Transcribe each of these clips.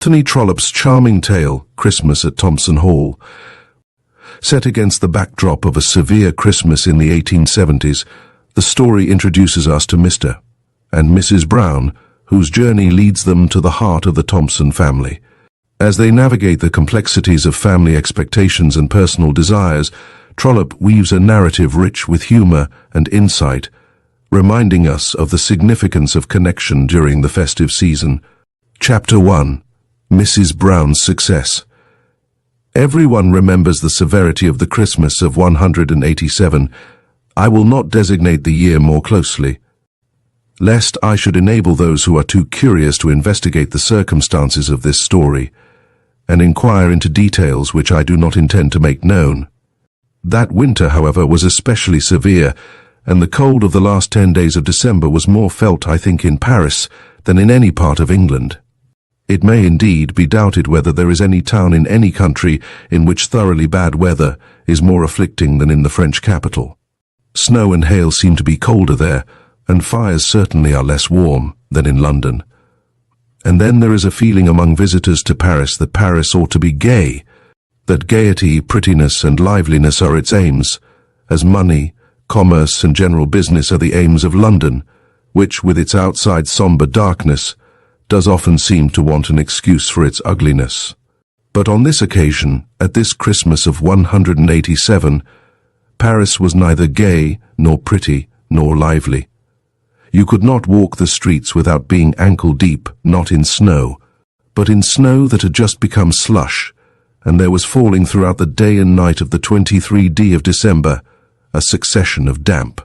Anthony Trollope's charming tale, Christmas at Thompson Hall. Set against the backdrop of a severe Christmas in the 1870s, the story introduces us to Mr. and Mrs. Brown, whose journey leads them to the heart of the Thompson family. As they navigate the complexities of family expectations and personal desires, Trollope weaves a narrative rich with humor and insight, reminding us of the significance of connection during the festive season. Chapter 1. Mrs. Brown's Success. Everyone remembers the severity of the Christmas of 187. I will not designate the year more closely, lest I should enable those who are too curious to investigate the circumstances of this story, and inquire into details which I do not intend to make known. That winter, however, was especially severe, and the cold of the last 10 days of December was more felt, I think, in Paris than in any part of England. It may indeed be doubted whether there is any town in any country in which thoroughly bad weather is more afflicting than in the French capital. Snow and hail seem to be colder there, and fires certainly are less warm than in London. And then there is a feeling among visitors to Paris that Paris ought to be gay, that gaiety, prettiness, and liveliness are its aims, as money, commerce, and general business are the aims of London, which, with its outside somber darkness, does often seem to want an excuse for its ugliness. But on this occasion, at this Christmas of 187, Paris was neither gay, nor pretty, nor lively. You could not walk the streets without being ankle-deep, not in snow, but in snow that had just become slush, and there was falling throughout the day and night of the 23d of December a succession of damp,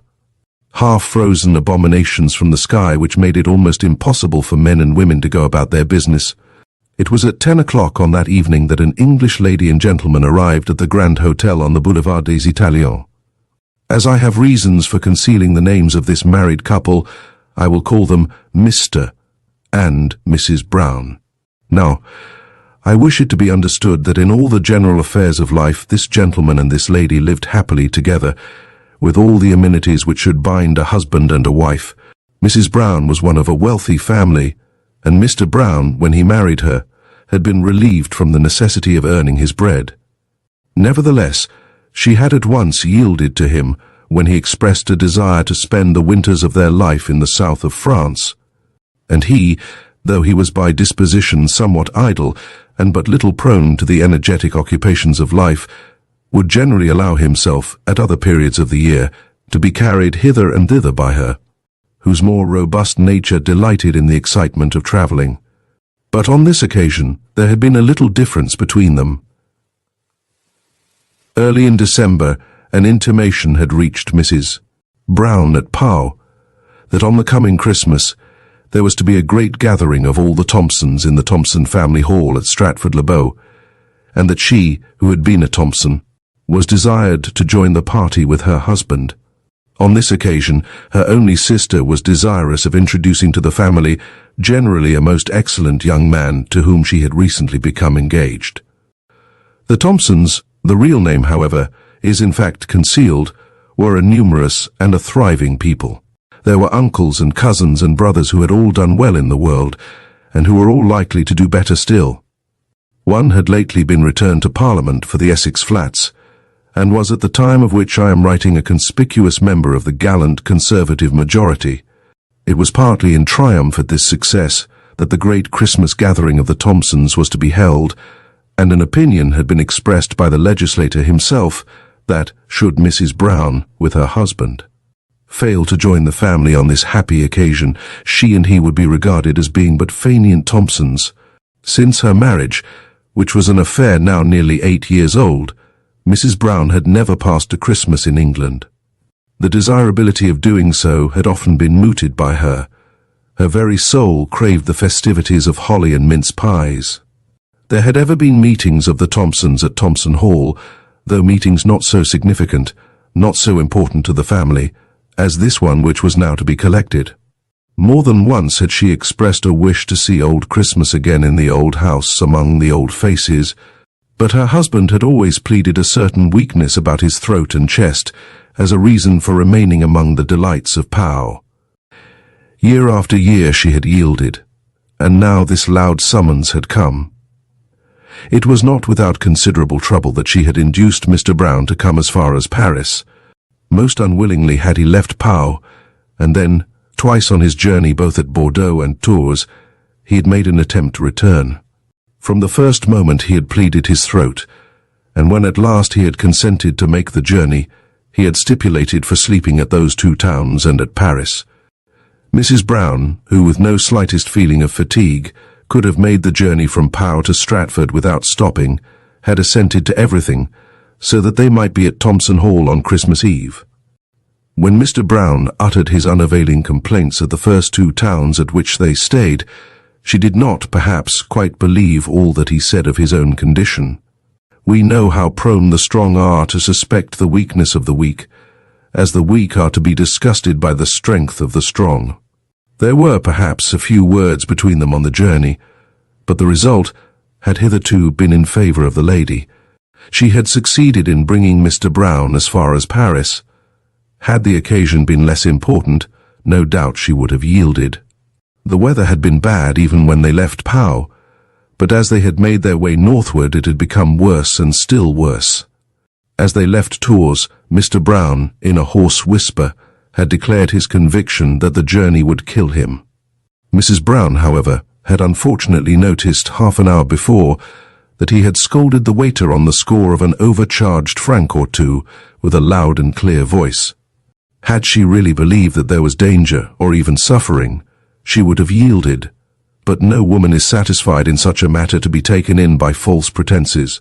half-frozen abominations from the sky which made it almost impossible for men and women to go about their business. It was at 10 o'clock on that evening that an English lady and gentleman arrived at the Grand Hotel on the Boulevard des Italiens. As I have reasons for concealing the names of this married couple, I will call them Mr. and Mrs. Brown. Now, I wish it to be understood that in all the general affairs of life this gentleman and this lady lived happily together, with all the amenities which should bind a husband and a wife. Mrs. Brown was one of a wealthy family, and Mr. Brown, when he married her, had been relieved from the necessity of earning his bread. Nevertheless, she had at once yielded to him when he expressed a desire to spend the winters of their life in the south of France, and he, though he was by disposition somewhat idle, and but little prone to the energetic occupations of life, would generally allow himself, at other periods of the year, to be carried hither and thither by her, whose more robust nature delighted in the excitement of travelling. But on this occasion there had been a little difference between them. Early in December, an intimation had reached Mrs. Brown at Pau that on the coming Christmas there was to be a great gathering of all the Thompsons in the Thompson family hall at Stratford-le-Bow, and that she, who had been a Thompson, was desired to join the party with her husband. On this occasion, her only sister was desirous of introducing to the family generally a most excellent young man to whom she had recently become engaged. The Thompsons, the real name, however, is in fact concealed, were a numerous and a thriving people. There were uncles and cousins and brothers who had all done well in the world, and who were all likely to do better still. One had lately been returned to Parliament for the Essex Flats, and was at the time of which I am writing a conspicuous member of the gallant Conservative majority. It was partly in triumph at this success that the great Christmas gathering of the Thompsons was to be held, and an opinion had been expressed by the legislator himself that, should Mrs. Brown, with her husband, fail to join the family on this happy occasion, she and he would be regarded as being but fainéant Thompsons. Since her marriage, which was an affair now nearly 8 years old, Mrs. Brown had never passed a Christmas in England. The desirability of doing so had often been mooted by her. Her very soul craved the festivities of holly and mince pies. There had ever been meetings of the Thompsons at Thompson Hall, though meetings not so significant, not so important to the family, as this one which was now to be collected. More than once had she expressed a wish to see old Christmas again in the old house among the old faces, but her husband had always pleaded a certain weakness about his throat and chest as a reason for remaining among the delights of Pau. Year after year she had yielded, and now this loud summons had come. It was not without considerable trouble that she had induced Mr. Brown to come as far as Paris. Most unwillingly had he left Pau, and then, twice on his journey both at Bordeaux and Tours, he had made an attempt to return. From the first moment he had pleaded his throat, and when at last he had consented to make the journey, he had stipulated for sleeping at those two towns and at Paris. Mrs. Brown, who with no slightest feeling of fatigue could have made the journey from Pau to Stratford without stopping, had assented to everything, so that they might be at Thompson Hall on Christmas Eve. When Mr. Brown uttered his unavailing complaints at the first two towns at which they stayed, she did not, perhaps, quite believe all that he said of his own condition. We know how prone the strong are to suspect the weakness of the weak, as the weak are to be disgusted by the strength of the strong. There were, perhaps, a few words between them on the journey, but the result had hitherto been in favour of the lady. She had succeeded in bringing Mr. Brown as far as Paris. Had the occasion been less important, no doubt she would have yielded. The weather had been bad even when they left Pau, but as they had made their way northward it had become worse and still worse. As they left Tours, Mr. Brown, in a hoarse whisper, had declared his conviction that the journey would kill him. Mrs. Brown, however, had unfortunately noticed half an hour before that he had scolded the waiter on the score of an overcharged franc or two with a loud and clear voice. Had she really believed that there was danger or even suffering, she would have yielded, but no woman is satisfied in such a matter to be taken in by false pretenses.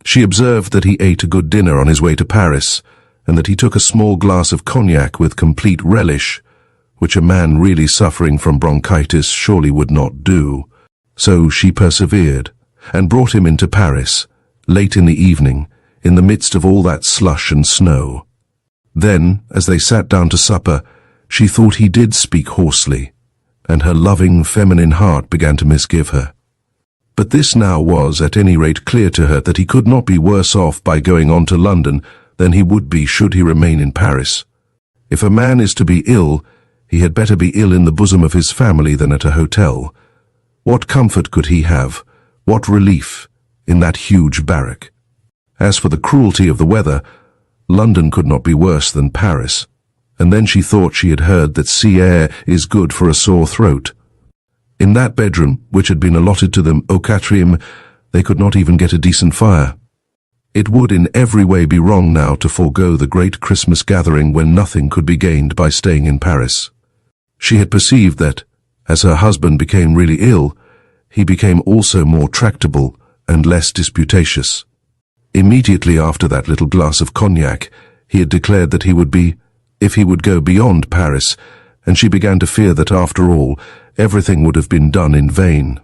She observed that he ate a good dinner on his way to Paris, and that he took a small glass of cognac with complete relish, which a man really suffering from bronchitis surely would not do. So she persevered, and brought him into Paris, late in the evening, in the midst of all that slush and snow. Then, as they sat down to supper, she thought he did speak hoarsely, and her loving feminine heart began to misgive her. But this now was at any rate clear to her that he could not be worse off by going on to London than he would be should he remain in Paris. If a man is to be ill, he had better be ill in the bosom of his family than at a hotel. What comfort could he have, what relief, in that huge barrack? As for the cruelty of the weather, London could not be worse than Paris. And then she thought she had heard that sea air is good for a sore throat. In that bedroom, which had been allotted to them au quatrième, they could not even get a decent fire. It would in every way be wrong now to forego the great Christmas gathering when nothing could be gained by staying in Paris. She had perceived that, as her husband became really ill, he became also more tractable and less disputatious. Immediately after that little glass of cognac, he had declared that he would be, if he would go beyond Paris, and she began to fear that after all, everything would have been done in vain.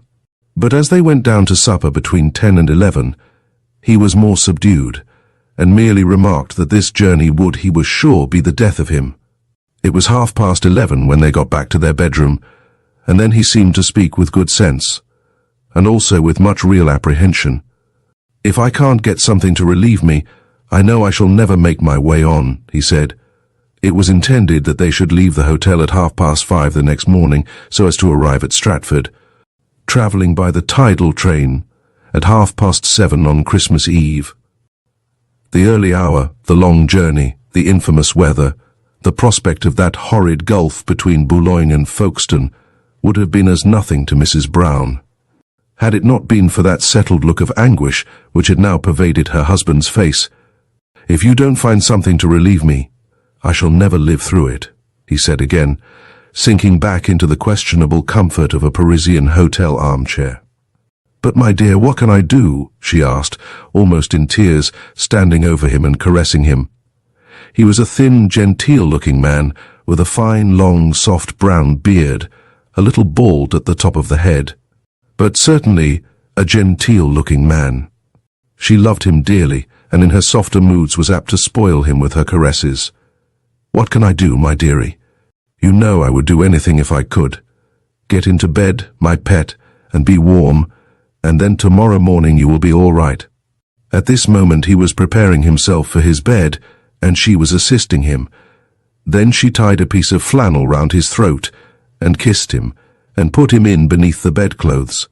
But as they went down to supper between 10 and 11, he was more subdued, and merely remarked that this journey would, he was sure, be the death of him. It was 11:30 when they got back to their bedroom, and then he seemed to speak with good sense, and also with much real apprehension. "If I can't get something to relieve me, I know I shall never make my way on," he said. It was intended that they should leave the hotel at 5:30 the next morning so as to arrive at Stratford, travelling by the tidal train at 7:30 on Christmas Eve. The early hour, the long journey, the infamous weather, the prospect of that horrid gulf between Boulogne and Folkestone would have been as nothing to Mrs. Brown. Had it not been for that settled look of anguish which had now pervaded her husband's face. "If you don't find something to relieve me, I shall never live through it," he said again, sinking back into the questionable comfort of a Parisian hotel armchair. "But my dear, what can I do?" she asked, almost in tears, standing over him and caressing him. He was a thin, genteel-looking man, with a fine, long, soft brown beard, a little bald at the top of the head, but certainly a genteel-looking man. She loved him dearly, and in her softer moods was apt to spoil him with her caresses. "What can I do, my dearie? You know I would do anything if I could. Get into bed, my pet, and be warm, and then tomorrow morning you will be all right." At this moment he was preparing himself for his bed, and she was assisting him. Then she tied a piece of flannel round his throat, and kissed him, and put him in beneath the bedclothes.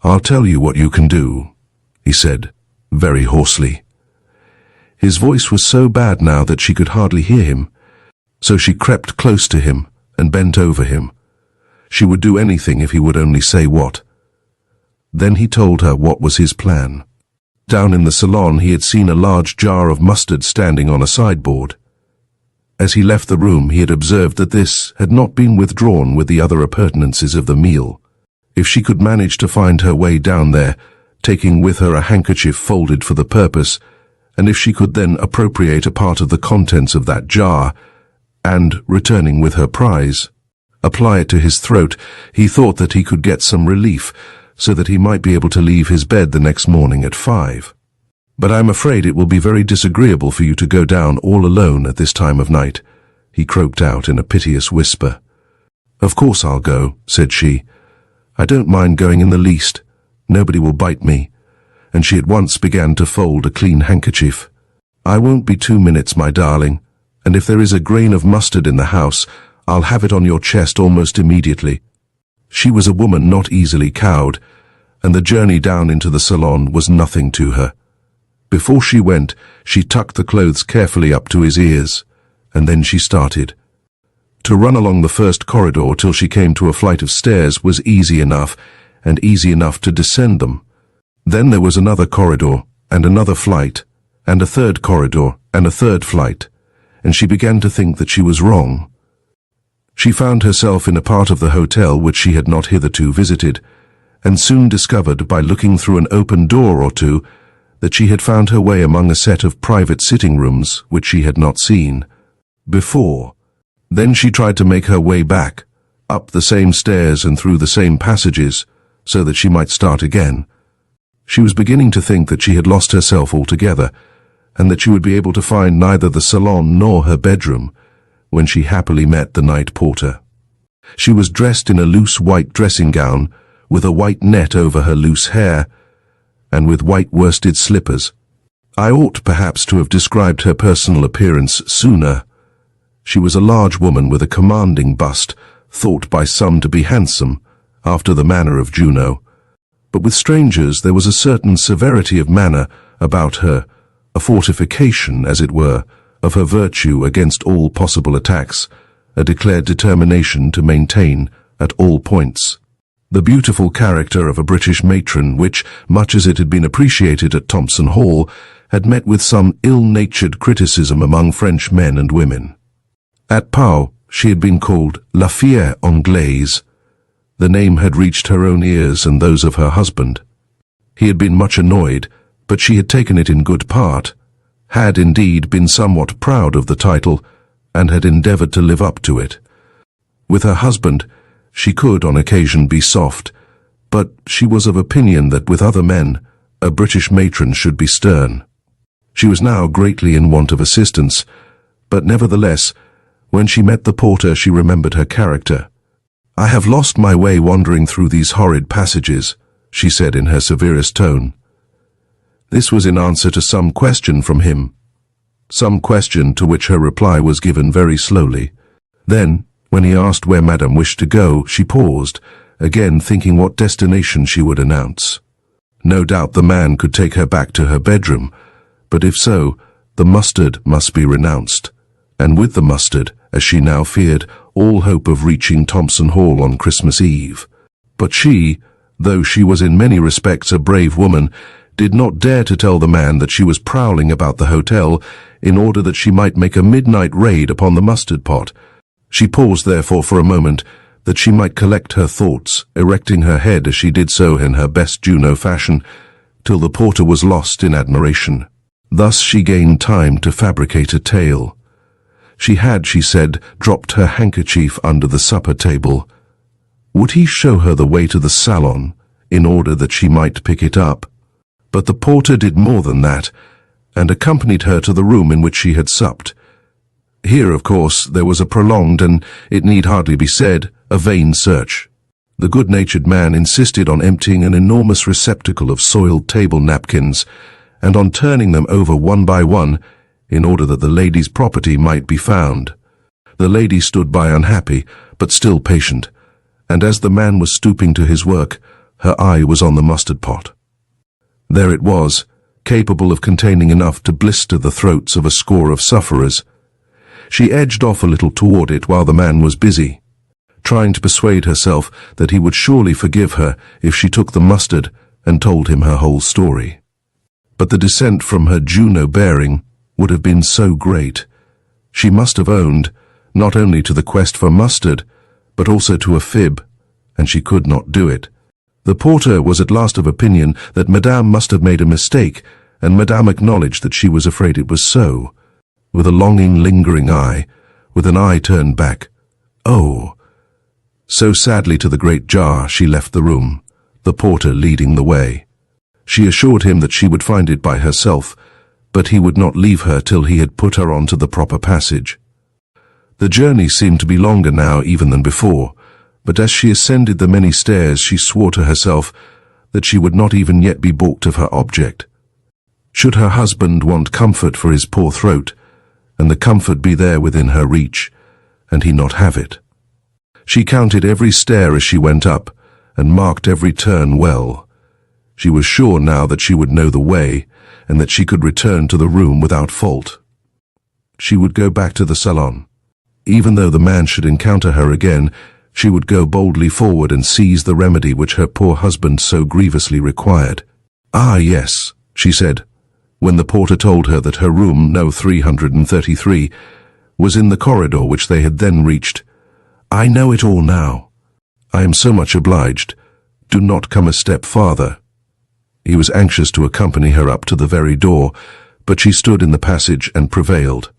"I'll tell you what you can do," he said, very hoarsely. His voice was so bad now that she could hardly hear him, so she crept close to him and bent over him. She would do anything if he would only say what. Then he told her what was his plan. Down in the salon he had seen a large jar of mustard standing on a sideboard. As he left the room he had observed that this had not been withdrawn with the other appurtenances of the meal. If she could manage to find her way down there, taking with her a handkerchief folded for the purpose, and if she could then appropriate a part of the contents of that jar, and, returning with her prize, apply it to his throat, he thought that he could get some relief, so that he might be able to leave his bed the next morning at 5. "But I'm afraid it will be very disagreeable for you to go down all alone at this time of night," he croaked out in a piteous whisper. "Of course I'll go," said she. "I don't mind going in the least. Nobody will bite me." And she at once began to fold a clean handkerchief. "I won't be 2 minutes, my darling, and if there is a grain of mustard in the house, I'll have it on your chest almost immediately." She was a woman not easily cowed, and the journey down into the salon was nothing to her. Before she went, she tucked the clothes carefully up to his ears, and then she started. To run along the first corridor till she came to a flight of stairs was easy enough, and easy enough to descend them. Then there was another corridor, and another flight, and a third corridor, and a third flight, and she began to think that she was wrong. She found herself in a part of the hotel which she had not hitherto visited, and soon discovered by looking through an open door or two that she had found her way among a set of private sitting rooms which she had not seen before. Then she tried to make her way back, up the same stairs and through the same passages, so that she might start again. She was beginning to think that she had lost herself altogether, and that she would be able to find neither the salon nor her bedroom, when she happily met the night porter. She was dressed in a loose white dressing gown, with a white net over her loose hair, and with white worsted slippers. I ought perhaps to have described her personal appearance sooner. She was a large woman with a commanding bust, thought by some to be handsome, after the manner of Juno. But with strangers there was a certain severity of manner about her, a fortification, as it were, of her virtue against all possible attacks, a declared determination to maintain at all points. The beautiful character of a British matron which, much as it had been appreciated at Thompson Hall, had met with some ill-natured criticism among French men and women. At Pau she had been called La Fière Anglaise. The name had reached her own ears and those of her husband. He had been much annoyed, but she had taken it in good part, had indeed been somewhat proud of the title, and had endeavoured to live up to it. With her husband, she could on occasion be soft, but she was of opinion that with other men, a British matron should be stern. She was now greatly in want of assistance, but nevertheless, when she met the porter she remembered her character. "I have lost my way wandering through these horrid passages," she said in her severest tone. This was in answer to some question from him, some question to which her reply was given very slowly. Then, when he asked where Madame wished to go, she paused, again thinking what destination she would announce. No doubt the man could take her back to her bedroom, but if so, the mustard must be renounced, and with the mustard, as she now feared, all hope of reaching Thompson Hall on Christmas Eve. But she, though she was in many respects a brave woman, did not dare to tell the man that she was prowling about the hotel in order that she might make a midnight raid upon the mustard pot. She paused therefore for a moment, that she might collect her thoughts, erecting her head as she did so in her best Juno fashion, till the porter was lost in admiration. Thus she gained time to fabricate a tale. She had, she said, dropped her handkerchief under the supper table. Would he show her the way to the salon, in order that she might pick it up? But the porter did more than that, and accompanied her to the room in which she had supped. Here, of course, there was a prolonged and, it need hardly be said, a vain search. The good-natured man insisted on emptying an enormous receptacle of soiled table napkins, and on turning them over one by one, in order that the lady's property might be found. The lady stood by unhappy, but still patient, and as the man was stooping to his work, her eye was on the mustard pot. There it was, capable of containing enough to blister the throats of a score of sufferers. She edged off a little toward it while the man was busy, trying to persuade herself that he would surely forgive her if she took the mustard and told him her whole story. But the descent from her Juno bearing would have been so great. She must have owned, not only to the quest for mustard, but also to a fib, and she could not do it. The porter was at last of opinion that Madame must have made a mistake, and Madame acknowledged that she was afraid it was so, with a longing, lingering eye, with an eye turned back. Oh! So sadly to the great jar she left the room, the porter leading the way. She assured him that she would find it by herself, but he would not leave her till he had put her onto the proper passage. The journey seemed to be longer now even than before, but as she ascended the many stairs she swore to herself that she would not even yet be balked of her object. Should her husband want comfort for his poor throat, and the comfort be there within her reach, and he not have it? She counted every stair as she went up, and marked every turn well. She was sure now that she would know the way, and that she could return to the room without fault. She would go back to the salon. Even though the man should encounter her again, she would go boldly forward and seize the remedy which her poor husband so grievously required. "Ah, yes," she said, when the porter told her that her room, No. 333, was in the corridor which they had then reached. "I know it all now. I am so much obliged. Do not come a step farther." He was anxious to accompany her up to the very door, but she stood in the passage and prevailed.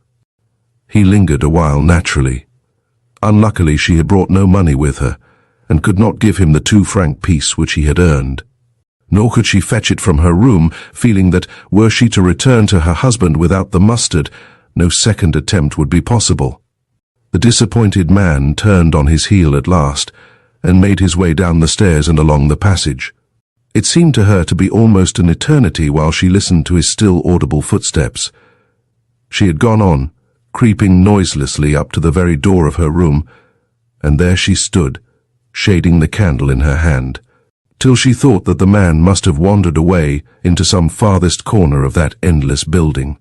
He lingered a while naturally. Unluckily she had brought no money with her, and could not give him the 2-franc piece which he had earned. Nor could she fetch it from her room, feeling that, were she to return to her husband without the mustard, no second attempt would be possible. The disappointed man turned on his heel at last, and made his way down the stairs and along the passage. It seemed to her to be almost an eternity while she listened to his still audible footsteps. She had gone on, creeping noiselessly up to the very door of her room, and there she stood, shading the candle in her hand, till she thought that the man must have wandered away into some farthest corner of that endless building.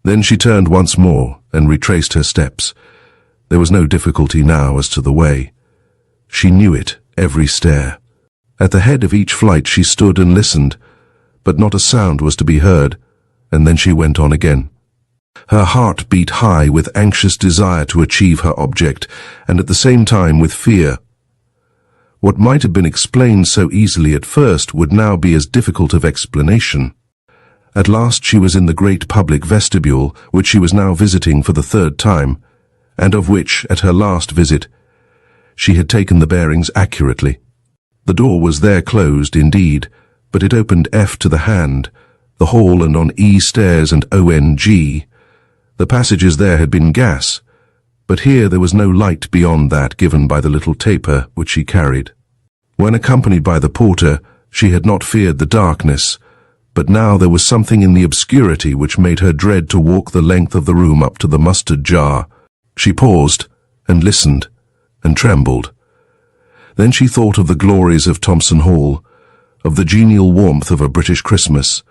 Then she turned once more and retraced her steps. There was no difficulty now as to the way. She knew it, every stair. At the head of each flight she stood and listened, but not a sound was to be heard, and then she went on again. Her heart beat high with anxious desire to achieve her object, and at the same time with fear. What might have been explained so easily at first would now be as difficult of explanation. At last she was in the great public vestibule, which she was now visiting for the 3rd time, and of which, at her last visit, she had taken the bearings accurately. The door was there closed, indeed, but it opened F to the hand, the hall and on E stairs and ONG. The passages there had been gas, but here there was no light beyond that given by the little taper which she carried. When accompanied by the porter, she had not feared the darkness, but now there was something in the obscurity which made her dread to walk the length of the room up to the mustard jar. She paused, and listened, and trembled. Then she thought of the glories of Thompson Hall, of the genial warmth of a British Christmas,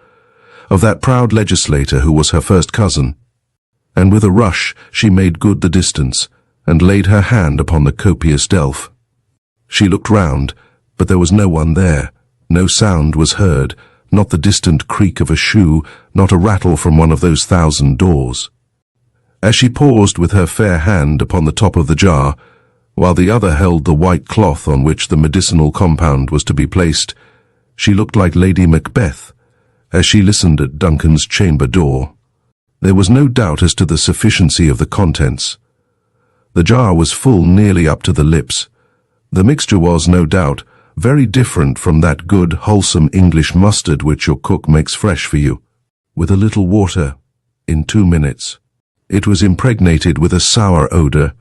of that proud legislator who was her first cousin, and with a rush she made good the distance, and laid her hand upon the copious delph. She looked round, but there was no one there. No sound was heard, not the distant creak of a shoe, not a rattle from one of those 1,000 doors. As she paused with her fair hand upon the top of the jar, while the other held the white cloth on which the medicinal compound was to be placed, she looked like Lady Macbeth, as she listened at Duncan's chamber door. There was no doubt as to the sufficiency of the contents. The jar was full nearly up to the lips. The mixture was, no doubt, very different from that good, wholesome English mustard which your cook makes fresh for you, with a little water, in 2 minutes. It was impregnated with a sour odour,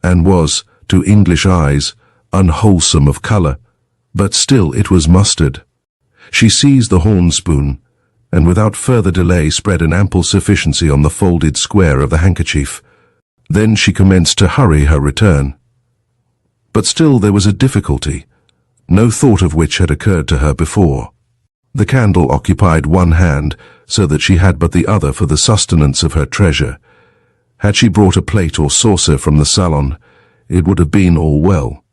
and was, to English eyes, unwholesome of colour, but still it was mustard. She seized the horn spoon, and without further delay spread an ample sufficiency on the folded square of the handkerchief. Then she commenced to hurry her return. But still there was a difficulty, no thought of which had occurred to her before. The candle occupied one hand, so that she had but the other for the sustenance of her treasure. Had she brought a plate or saucer from the salon, it would have been all well.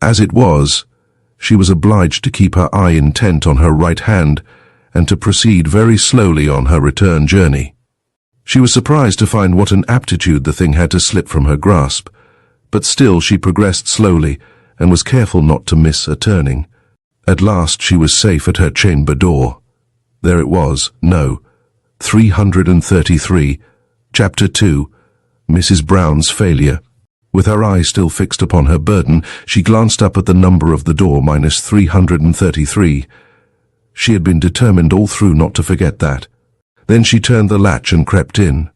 As it was, she was obliged to keep her eye intent on her right hand and to proceed very slowly on her return journey. She was surprised to find what an aptitude the thing had to slip from her grasp, but still she progressed slowly and was careful not to miss a turning. At last she was safe at her chamber door. There it was, no, 333, Chapter 2, Mrs. Brown's Failure. With her eye still fixed upon her burden, she glanced up at the number of the door, minus 333. She had been determined all through not to forget that. Then she turned the latch and crept in.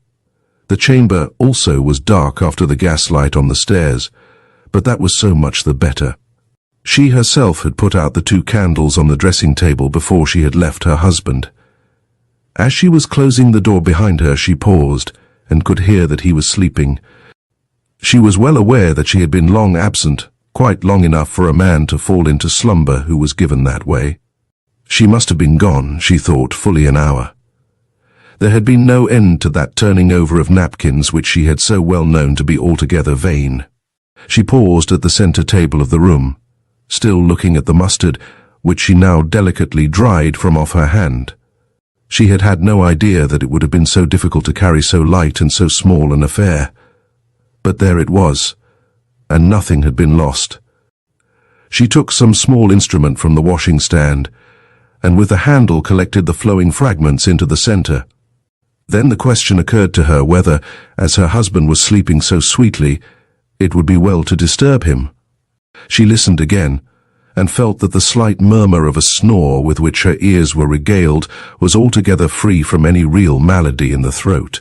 The chamber also was dark after the gaslight on the stairs, but that was so much the better. She herself had put out the 2 candles on the dressing table before she had left her husband. As she was closing the door behind her, she paused and could hear that he was sleeping. She was well aware that she had been long absent, quite long enough for a man to fall into slumber who was given that way. She must have been gone, she thought, fully an hour. There had been no end to that turning over of napkins which she had so well known to be altogether vain. She paused at the centre table of the room, still looking at the mustard, which she now delicately dried from off her hand. She had had no idea that it would have been so difficult to carry so light and so small an affair. But there it was, and nothing had been lost. She took some small instrument from the washing stand, and with the handle collected the flowing fragments into the centre. Then the question occurred to her whether, as her husband was sleeping so sweetly, it would be well to disturb him. She listened again, and felt that the slight murmur of a snore with which her ears were regaled was altogether free from any real malady in the throat.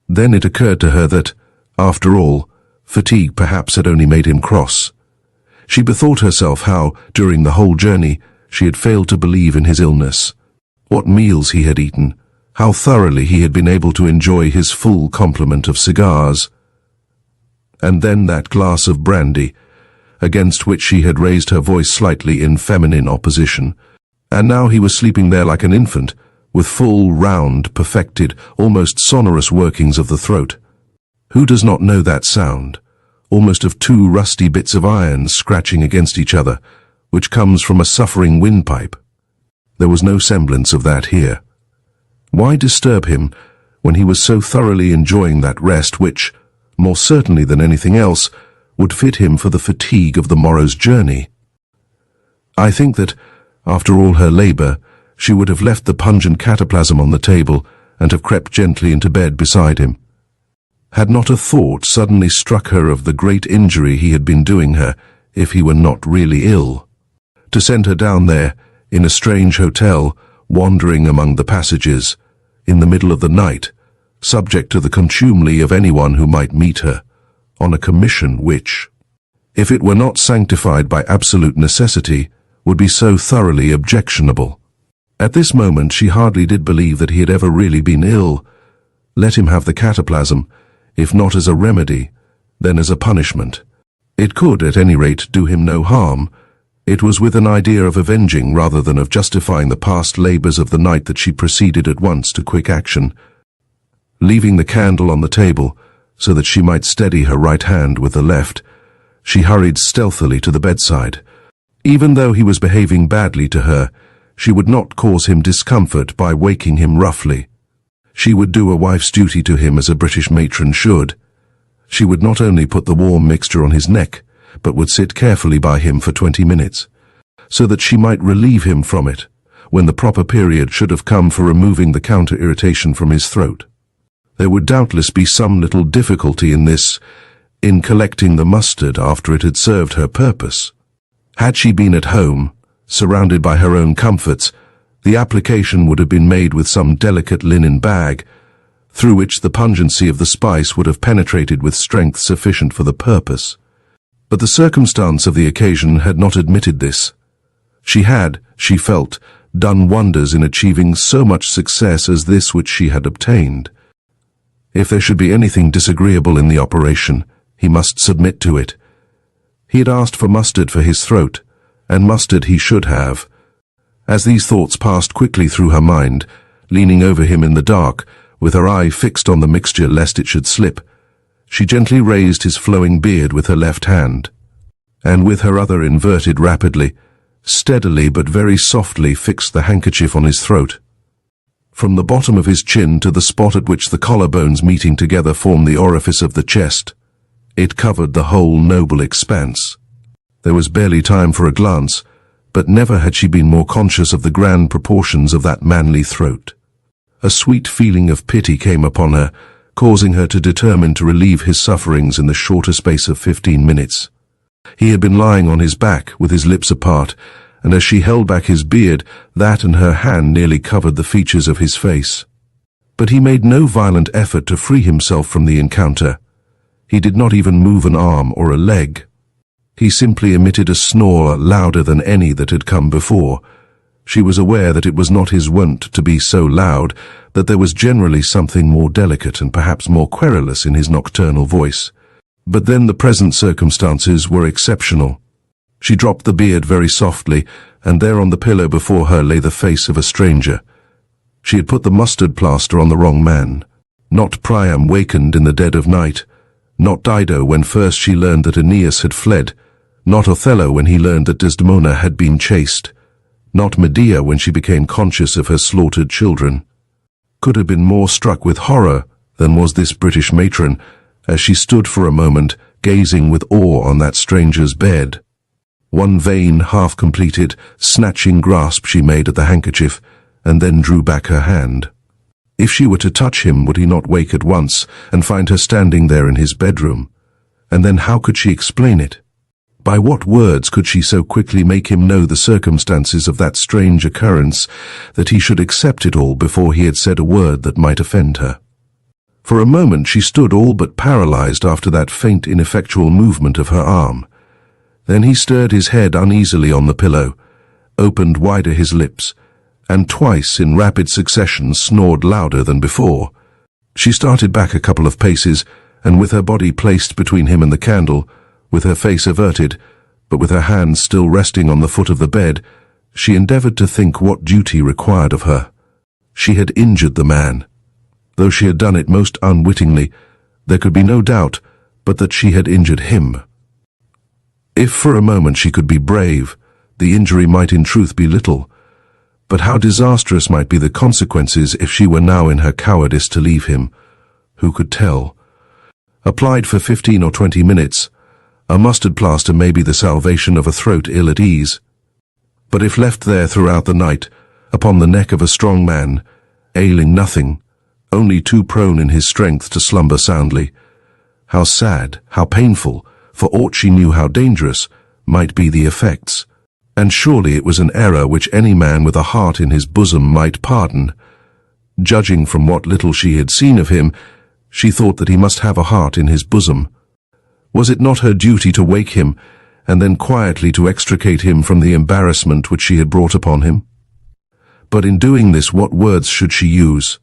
Then it occurred to her that, after all, fatigue perhaps had only made him cross. She bethought herself how, during the whole journey, she had failed to believe in his illness. What meals he had eaten, how thoroughly he had been able to enjoy his full complement of cigars. And then that glass of brandy, against which she had raised her voice slightly in feminine opposition. And now he was sleeping there like an infant, with full, round, perfected, almost sonorous workings of the throat. Who does not know that sound, almost of 2 rusty bits of iron scratching against each other, which comes from a suffering windpipe? There was no semblance of that here. Why disturb him when he was so thoroughly enjoying that rest which, more certainly than anything else, would fit him for the fatigue of the morrow's journey? I think that, after all her labour, she would have left the pungent cataplasm on the table and have crept gently into bed beside him. Had not a thought suddenly struck her of the great injury he had been doing her if he were not really ill? To send her down there, in a strange hotel, wandering among the passages, in the middle of the night, subject to the contumely of anyone who might meet her, on a commission which, if it were not sanctified by absolute necessity, would be so thoroughly objectionable. At this moment she hardly did believe that he had ever really been ill. Let him have the cataplasm, if not as a remedy, then as a punishment. It could, at any rate, do him no harm. It was with an idea of avenging rather than of justifying the past labours of the night that she proceeded at once to quick action. Leaving the candle on the table, so that she might steady her right hand with the left, she hurried stealthily to the bedside. Even though he was behaving badly to her, she would not cause him discomfort by waking him roughly. She would do a wife's duty to him as a British matron should. She would not only put the warm mixture on his neck, but would sit carefully by him for 20 minutes, so that she might relieve him from it, when the proper period should have come for removing the counter-irritation from his throat. There would doubtless be some little difficulty in this, in collecting the mustard after it had served her purpose. Had she been at home, surrounded by her own comforts, the application would have been made with some delicate linen bag, through which the pungency of the spice would have penetrated with strength sufficient for the purpose. But the circumstance of the occasion had not admitted this. She had, she felt, done wonders in achieving so much success as this which she had obtained. If there should be anything disagreeable in the operation, he must submit to it. He had asked for mustard for his throat, and mustard he should have. As these thoughts passed quickly through her mind, leaning over him in the dark, with her eye fixed on the mixture lest it should slip, she gently raised his flowing beard with her left hand, and with her other inverted rapidly, steadily but very softly fixed the handkerchief on his throat. From the bottom of his chin to the spot at which the collarbones meeting together formed the orifice of the chest, it covered the whole noble expanse. There was barely time for a glance, but never had she been more conscious of the grand proportions of that manly throat. A sweet feeling of pity came upon her, causing her to determine to relieve his sufferings in the shorter space of 15 minutes. He had been lying on his back, with his lips apart, and as she held back his beard, that and her hand nearly covered the features of his face. But he made no violent effort to free himself from the encounter. He did not even move an arm or a leg. He simply emitted a snore louder than any that had come before. She was aware that it was not his wont to be so loud, that there was generally something more delicate and perhaps more querulous in his nocturnal voice. But then the present circumstances were exceptional. She dropped the beard very softly, and there on the pillow before her lay the face of a stranger. She had put the mustard plaster on the wrong man. Not Priam wakened in the dead of night, not Dido when first she learned that Aeneas had fled, not Othello when he learned that Desdemona had been chaste, not Medea when she became conscious of her slaughtered children. Could have been more struck with horror than was this British matron, as she stood for a moment, gazing with awe on that stranger's bed. One vain, half-completed, snatching grasp she made at the handkerchief, and then drew back her hand. If she were to touch him, would he not wake at once, and find her standing there in his bedroom? And then how could she explain it? By what words could she so quickly make him know the circumstances of that strange occurrence, that he should accept it all before he had said a word that might offend her? For a moment she stood all but paralyzed after that faint, ineffectual movement of her arm. Then he stirred his head uneasily on the pillow, opened wider his lips, and twice in rapid succession snored louder than before. She started back a couple of paces, and with her body placed between him and the candle, with her face averted, but with her hands still resting on the foot of the bed, she endeavored to think what duty required of her. She had injured the man. Though she had done it most unwittingly, there could be no doubt but that she had injured him. If for a moment she could be brave, the injury might in truth be little, but how disastrous might be the consequences if she were now in her cowardice to leave him. Who could tell? Applied for 15 or 20 minutes, a mustard plaster may be the salvation of a throat ill at ease. But if left there throughout the night, upon the neck of a strong man, ailing nothing, only too prone in his strength to slumber soundly, how sad, how painful, for aught she knew how dangerous, might be the effects. And surely it was an error which any man with a heart in his bosom might pardon. Judging from what little she had seen of him, she thought that he must have a heart in his bosom. Was it not her duty to wake him, and then quietly to extricate him from the embarrassment which she had brought upon him? But in doing this, what words should she use?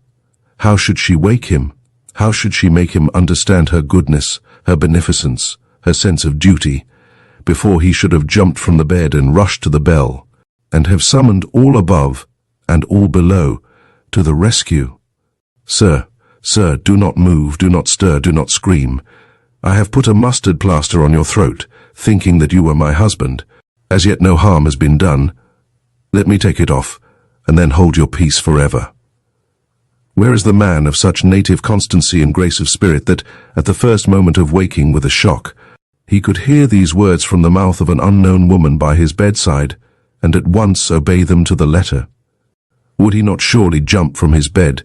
How should she wake him? How should she make him understand her goodness, her beneficence, her sense of duty, before he should have jumped from the bed and rushed to the bell, and have summoned all above and all below to the rescue? Sir, sir, do not move, do not stir, do not scream. I have put a mustard plaster on your throat, thinking that you were my husband. As yet no harm has been done. Let me take it off, and then hold your peace forever. Where is the man of such native constancy and grace of spirit that, at the first moment of waking with a shock, he could hear these words from the mouth of an unknown woman by his bedside, and at once obey them to the letter? Would he not surely jump from his bed,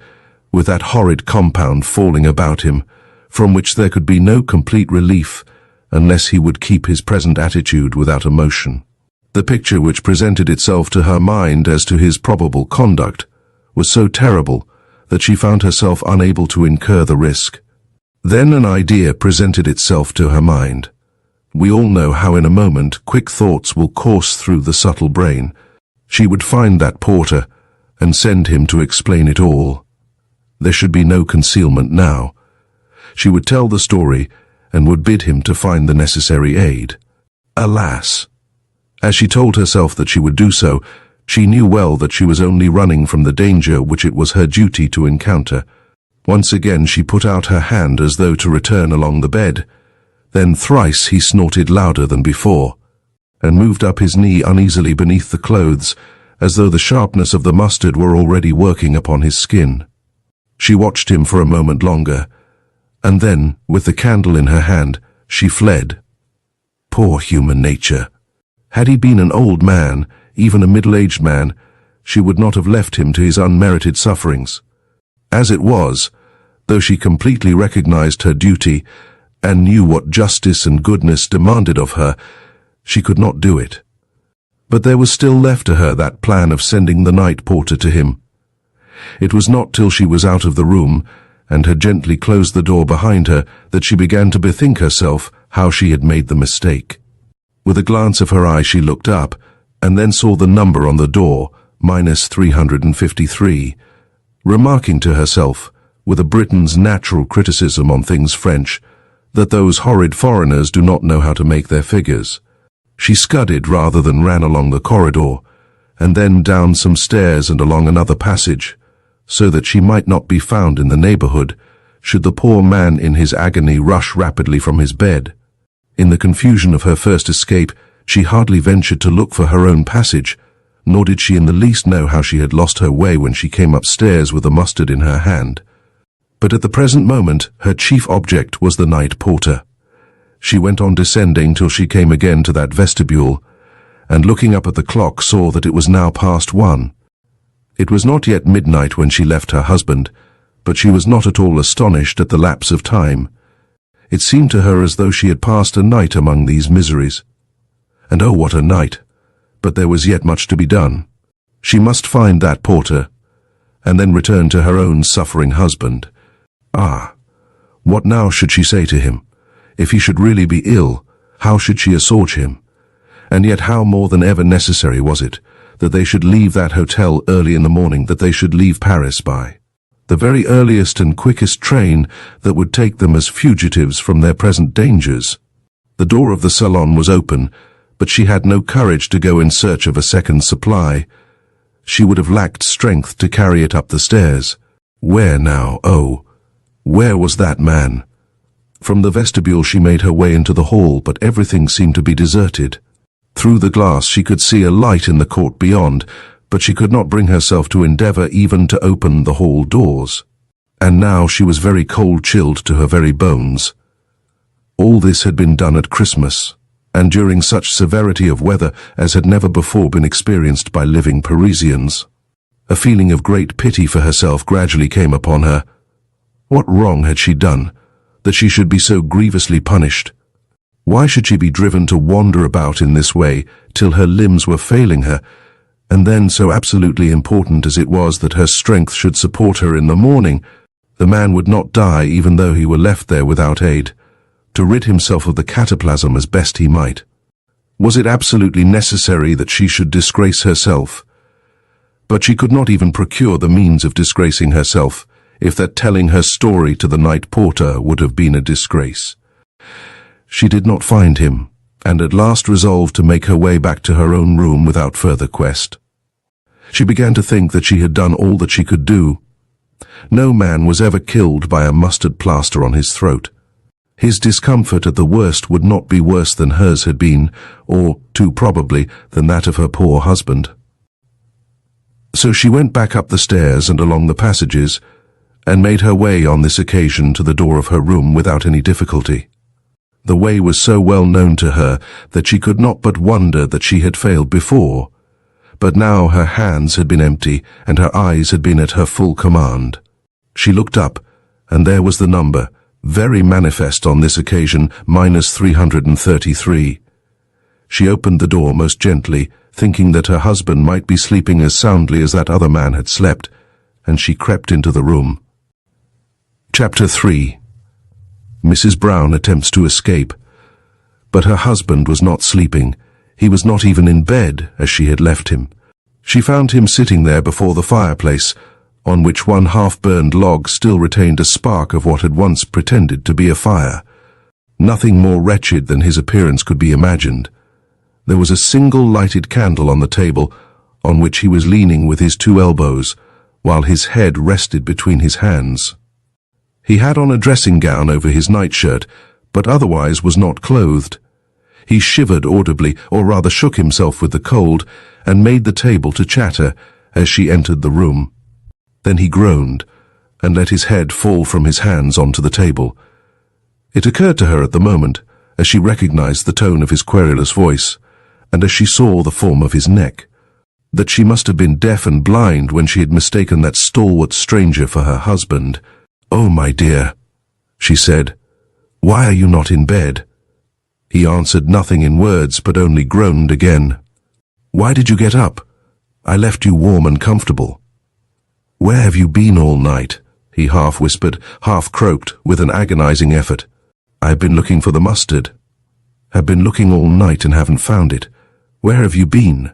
with that horrid compound falling about him, from which there could be no complete relief, unless he would keep his present attitude without emotion? The picture which presented itself to her mind as to his probable conduct was so terrible that she found herself unable to incur the risk. Then an idea presented itself to her mind. We all know how in a moment quick thoughts will course through the subtle brain. She would find that porter and send him to explain it all. There should be no concealment now. She would tell the story and would bid him to find the necessary aid. Alas! As she told herself that she would do so, she knew well that she was only running from the danger which it was her duty to encounter. Once again she put out her hand as though to return along the bed. Then thrice he snorted louder than before, and moved up his knee uneasily beneath the clothes, as though the sharpness of the mustard were already working upon his skin. She watched him for a moment longer, and then, with the candle in her hand, she fled. Poor human nature! Had he been an old man, even a middle-aged man, she would not have left him to his unmerited sufferings. As it was, though she completely recognized her duty and knew what justice and goodness demanded of her, she could not do it. But there was still left to her that plan of sending the night porter to him. It was not till she was out of the room and had gently closed the door behind her that she began to bethink herself how she had made the mistake. With a glance of her eye she looked up, and then saw the number on the door, -353, remarking to herself, with a Briton's natural criticism on things French, that those horrid foreigners do not know how to make their figures. She scudded rather than ran along the corridor, and then down some stairs and along another passage, so that she might not be found in the neighborhood, should the poor man in his agony rush rapidly from his bed. In the confusion of her first escape, she hardly ventured to look for her own passage, nor did she in the least know how she had lost her way when she came upstairs with the mustard in her hand. But at the present moment her chief object was the night porter. She went on descending till she came again to that vestibule, and looking up at the clock saw that it was now past 1. It was not yet midnight when she left her husband, but she was not at all astonished at the lapse of time. It seemed to her as though she had passed a night among these miseries. And oh, what a night! But there was yet much to be done. She must find that porter, and then return to her own suffering husband. Ah! What now should she say to him? If he should really be ill, how should she assuage him? And yet how more than ever necessary was it that they should leave that hotel early in the morning, that they should leave Paris by the very earliest and quickest train that would take them as fugitives from their present dangers. The door of the salon was open, but she had no courage to go in search of a second supply. She would have lacked strength to carry it up the stairs. Where now, oh, where was that man? From the vestibule she made her way into the hall, but everything seemed to be deserted. Through the glass she could see a light in the court beyond, but she could not bring herself to endeavor even to open the hall doors. And now she was very cold-chilled to her very bones. All this had been done at Christmas, and during such severity of weather as had never before been experienced by living Parisians. A feeling of great pity for herself gradually came upon her. What wrong had she done, that she should be so grievously punished? Why should she be driven to wander about in this way till her limbs were failing her, and then, so absolutely important as it was that her strength should support her in the morning, the man would not die even though he were left there without aid, to rid himself of the cataplasm as best he might? Was it absolutely necessary that she should disgrace herself? But she could not even procure the means of disgracing herself, if that telling her story to the night porter would have been a disgrace. She did not find him, and at last resolved to make her way back to her own room without further quest. She began to think that she had done all that she could do. No man was ever killed by a mustard plaster on his throat. His discomfort at the worst would not be worse than hers had been, or, too probably, than that of her poor husband. So she went back up the stairs and along the passages, and made her way on this occasion to the door of her room without any difficulty. The way was so well known to her that she could not but wonder that she had failed before, but now her hands had been empty and her eyes had been at her full command. She looked up, and there was the number, very manifest on this occasion, -333. She opened the door most gently, thinking that her husband might be sleeping as soundly as that other man had slept, and she crept into the room. Chapter 3. Mrs. Brown attempts to escape. But her husband was not sleeping. He was not even in bed as she had left him. She found him sitting there before the fireplace, on which one half-burned log still retained a spark of what had once pretended to be a fire. Nothing more wretched than his appearance could be imagined. There was a single lighted candle on the table, on which he was leaning with his 2 elbows, while his head rested between his hands. He had on a dressing gown over his nightshirt, but otherwise was not clothed. He shivered audibly, or rather shook himself with the cold, and made the table to chatter as she entered the room. Then he groaned, and let his head fall from his hands onto the table. It occurred to her at the moment, as she recognized the tone of his querulous voice, and as she saw the form of his neck, that she must have been deaf and blind when she had mistaken that stalwart stranger for her husband. "Oh, my dear," she said, "why are you not in bed?" He answered nothing in words, but only groaned again. "Why did you get up? I left you warm and comfortable." "Where have you been all night?" he half whispered, half croaked, with an agonizing effort. "I've been looking for the mustard. Have been looking all night and haven't found it. Where have you been?"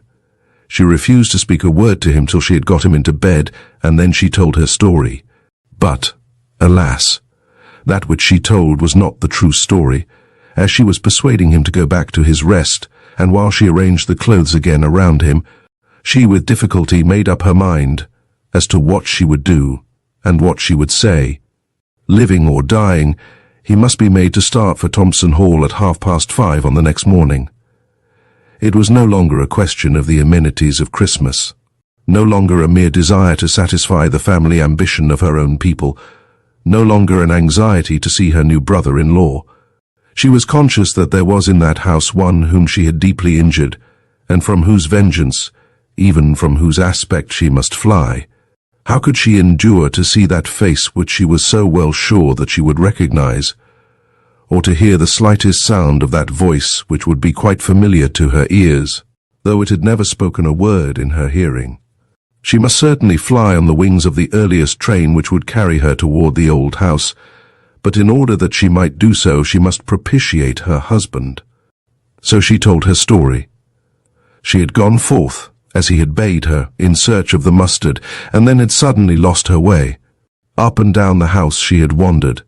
She refused to speak a word to him till she had got him into bed, and then she told her story. But, alas, that which she told was not the true story. As she was persuading him to go back to his rest, and while she arranged the clothes again around him, she with difficulty made up her mind as to what she would do and what she would say. Living or dying, he must be made to start for Thompson Hall at 5:30 on the next morning. It was no longer a question of the amenities of Christmas, no longer a mere desire to satisfy the family ambition of her own people, no longer an anxiety to see her new brother-in-law. She was conscious that there was in that house one whom she had deeply injured, and from whose vengeance, even from whose aspect, she must fly. How could she endure to see that face which she was so well sure that she would recognize, or to hear the slightest sound of that voice which would be quite familiar to her ears, though it had never spoken a word in her hearing? She must certainly fly on the wings of the earliest train which would carry her toward the old house, but in order that she might do so, she must propitiate her husband. So she told her story. She had gone forth, as he had bade her, in search of the mustard, and then had suddenly lost her way. Up and down the house she had wandered,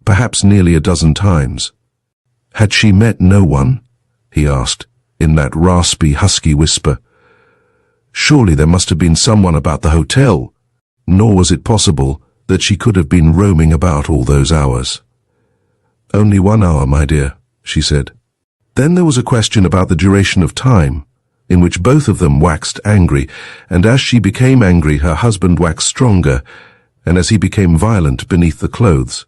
perhaps nearly a dozen times. Had she met no one? He asked, in that raspy, husky whisper. Surely there must have been someone about the hotel, nor was it possible that she could have been roaming about all those hours. "Only 1 hour, my dear," she said. Then there was a question about the duration of time, in which both of them waxed angry, and as she became angry her husband waxed stronger, and as he became violent beneath the clothes.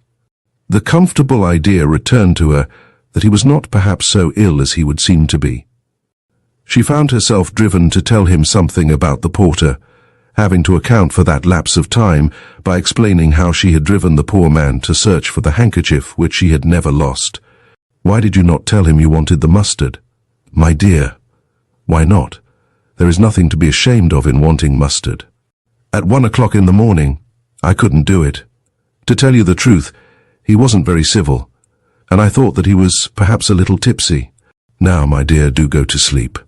The comfortable idea returned to her that he was not perhaps so ill as he would seem to be. She found herself driven to tell him something about the porter, having to account for that lapse of time by explaining how she had driven the poor man to search for the handkerchief which she had never lost. "Why did you not tell him you wanted the mustard?" "My dear, why not? There is nothing to be ashamed of in wanting mustard. At 1 o'clock in the morning, I couldn't do it. To tell you the truth, he wasn't very civil, and I thought that he was perhaps a little tipsy. Now, my dear, do go to sleep.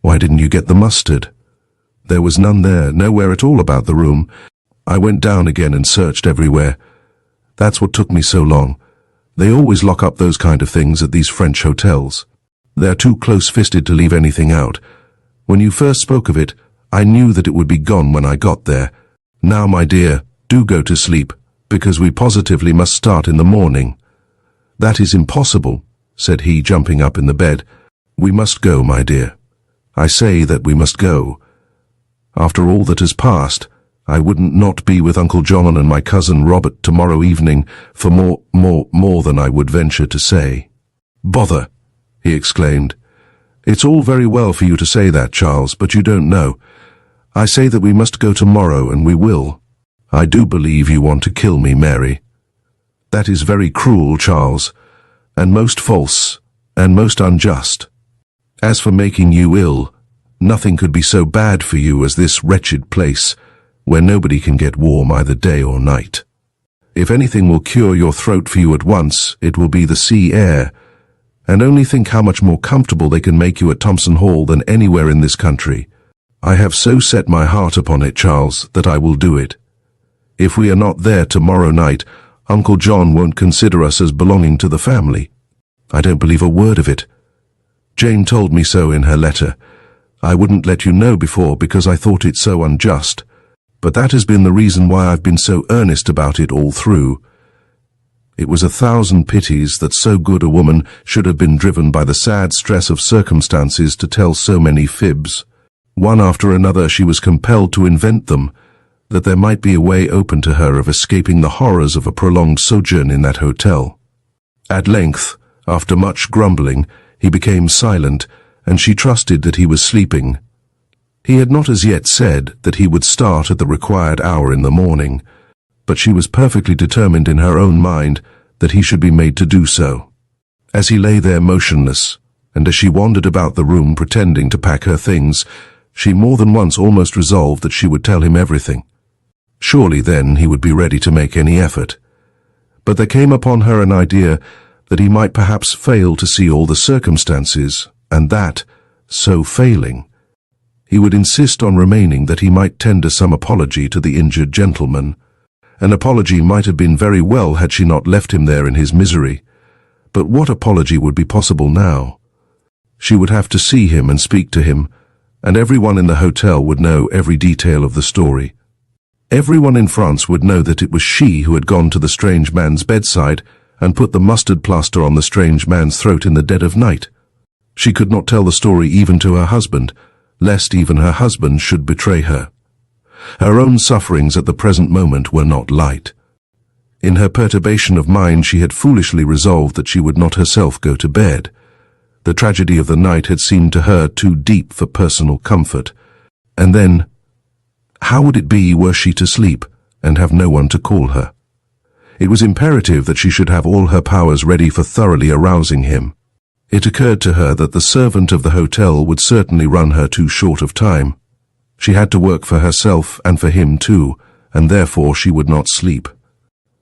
Why didn't you get the mustard?" "There was none there, nowhere at all about the room. I went down again and searched everywhere. That's what took me so long. They always lock up those kind of things at these French hotels. They're too close-fisted to leave anything out. When you first spoke of it, I knew that it would be gone when I got there. Now, my dear, do go to sleep, because we positively must start in the morning." "That is impossible," said he, jumping up in the bed. "We must go, my dear. I say that we must go. After all that has passed, I wouldn't not be with Uncle John and my cousin Robert tomorrow evening for more than I would venture to say." "Bother!" he exclaimed. "It's all very well for you to say that, Charles, but you don't know. I say that we must go tomorrow, and we will. I do believe you want to kill me, Mary. That is very cruel, Charles, and most false, and most unjust. As for making you ill, nothing could be so bad for you as this wretched place, where nobody can get warm either day or night. If anything will cure your throat for you at once, it will be the sea air, and only think how much more comfortable they can make you at Thompson Hall than anywhere in this country. I have so set my heart upon it, Charles, that I will do it. If we are not there tomorrow night, Uncle John won't consider us as belonging to the family. I don't believe a word of it. Jane told me so in her letter. I wouldn't let you know before because I thought it so unjust, but that has been the reason why I've been so earnest about it all through. It was 1,000 pities that so good a woman should have been driven by the sad stress of circumstances to tell so many fibs. One after another she was compelled to invent them, that there might be a way open to her of escaping the horrors of a prolonged sojourn in that hotel. At length, after much grumbling, he became silent, and she trusted that he was sleeping. He had not as yet said that he would start at the required hour in the morning, but she was perfectly determined in her own mind that he should be made to do so. As he lay there motionless, and as she wandered about the room pretending to pack her things, she more than once almost resolved that she would tell him everything. Surely then he would be ready to make any effort. But there came upon her an idea that he might perhaps fail to see all the circumstances, and that, so failing, he would insist on remaining that he might tender some apology to the injured gentleman. An apology might have been very well had she not left him there in his misery. But what apology would be possible now? She would have to see him and speak to him, and everyone in the hotel would know every detail of the story. Everyone in France would know that it was she who had gone to the strange man's bedside and put the mustard plaster on the strange man's throat in the dead of night. She could not tell the story even to her husband, lest even her husband should betray her. Her own sufferings at the present moment were not light. In her perturbation of mind she had foolishly resolved that she would not herself go to bed. The tragedy of the night had seemed to her too deep for personal comfort. And then, how would it be were she to sleep and have no one to call her? It was imperative that she should have all her powers ready for thoroughly arousing him. It occurred to her that the servant of the hotel would certainly run her too short of time. She had to work for herself and for him too, and therefore she would not sleep.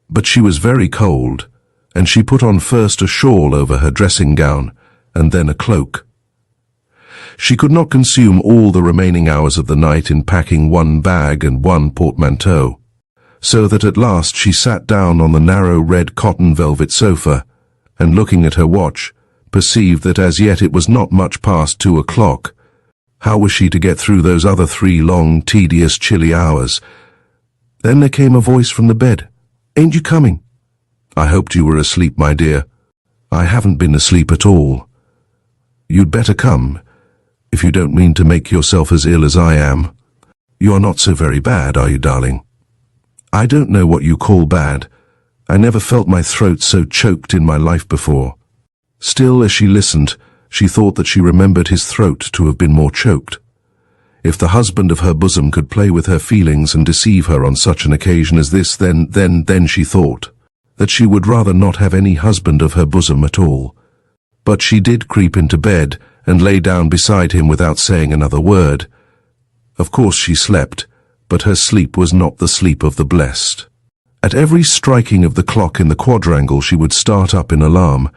But she was very cold, and she put on first a shawl over her dressing gown, and then a cloak. She could not consume all the remaining hours of the night in packing one bag and one portmanteau, so that at last she sat down on the narrow red cotton velvet sofa, and looking at her watch, perceived that as yet it was not much past 2 o'clock. How was she to get through those other 3 long, tedious, chilly hours? Then there came a voice from the bed. "Ain't you coming?" "I hoped you were asleep, my dear." "I haven't been asleep at all." "You'd better come, if you don't mean to make yourself as ill as I am. You are not so very bad, are you, darling?" "I don't know what you call bad. I never felt my throat so choked in my life before." Still, as she listened, she thought that she remembered his throat to have been more choked. If the husband of her bosom could play with her feelings and deceive her on such an occasion as this, then she thought that she would rather not have any husband of her bosom at all. But she did creep into bed and lay down beside him without saying another word. Of course she slept, but her sleep was not the sleep of the blessed. At every striking of the clock in the quadrangle she would start up in alarm,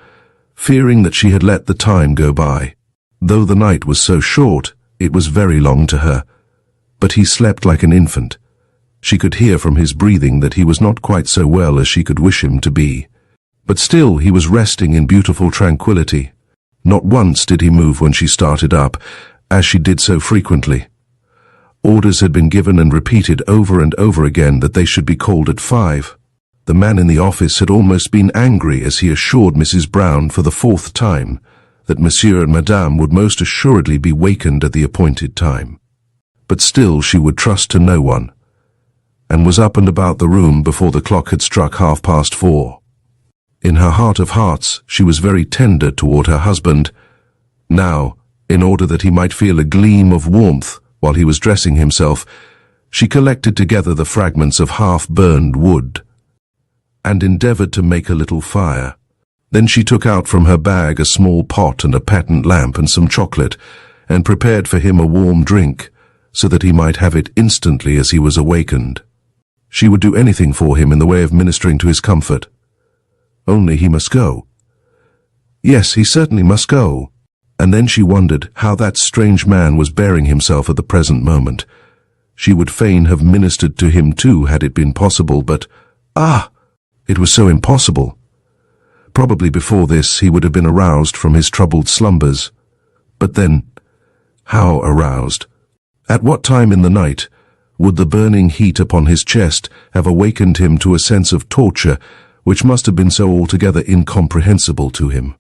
fearing that she had let the time go by. Though the night was so short, it was very long to her. But he slept like an infant. She could hear from his breathing that he was not quite so well as she could wish him to be. But still he was resting in beautiful tranquility. Not once did he move when she started up, as she did so frequently. Orders had been given and repeated over and over again that they should be called at 5. The man in the office had almost been angry as he assured Mrs. Brown for the 4th time that Monsieur and Madame would most assuredly be wakened at the appointed time. But still she would trust to no one, and was up and about the room before the clock had struck 4:30. In her heart of hearts she was very tender toward her husband. Now, in order that he might feel a gleam of warmth while he was dressing himself, she collected together the fragments of half-burned wood, and endeavored to make a little fire. Then she took out from her bag a small pot and a patent lamp and some chocolate, and prepared for him a warm drink, so that he might have it instantly as he was awakened. She would do anything for him in the way of ministering to his comfort. Only he must go. Yes, he certainly must go. And then she wondered how that strange man was bearing himself at the present moment. She would fain have ministered to him too had it been possible, but it was so impossible. Probably before this he would have been aroused from his troubled slumbers. But then, how aroused? At what time in the night would the burning heat upon his chest have awakened him to a sense of torture which must have been so altogether incomprehensible to him?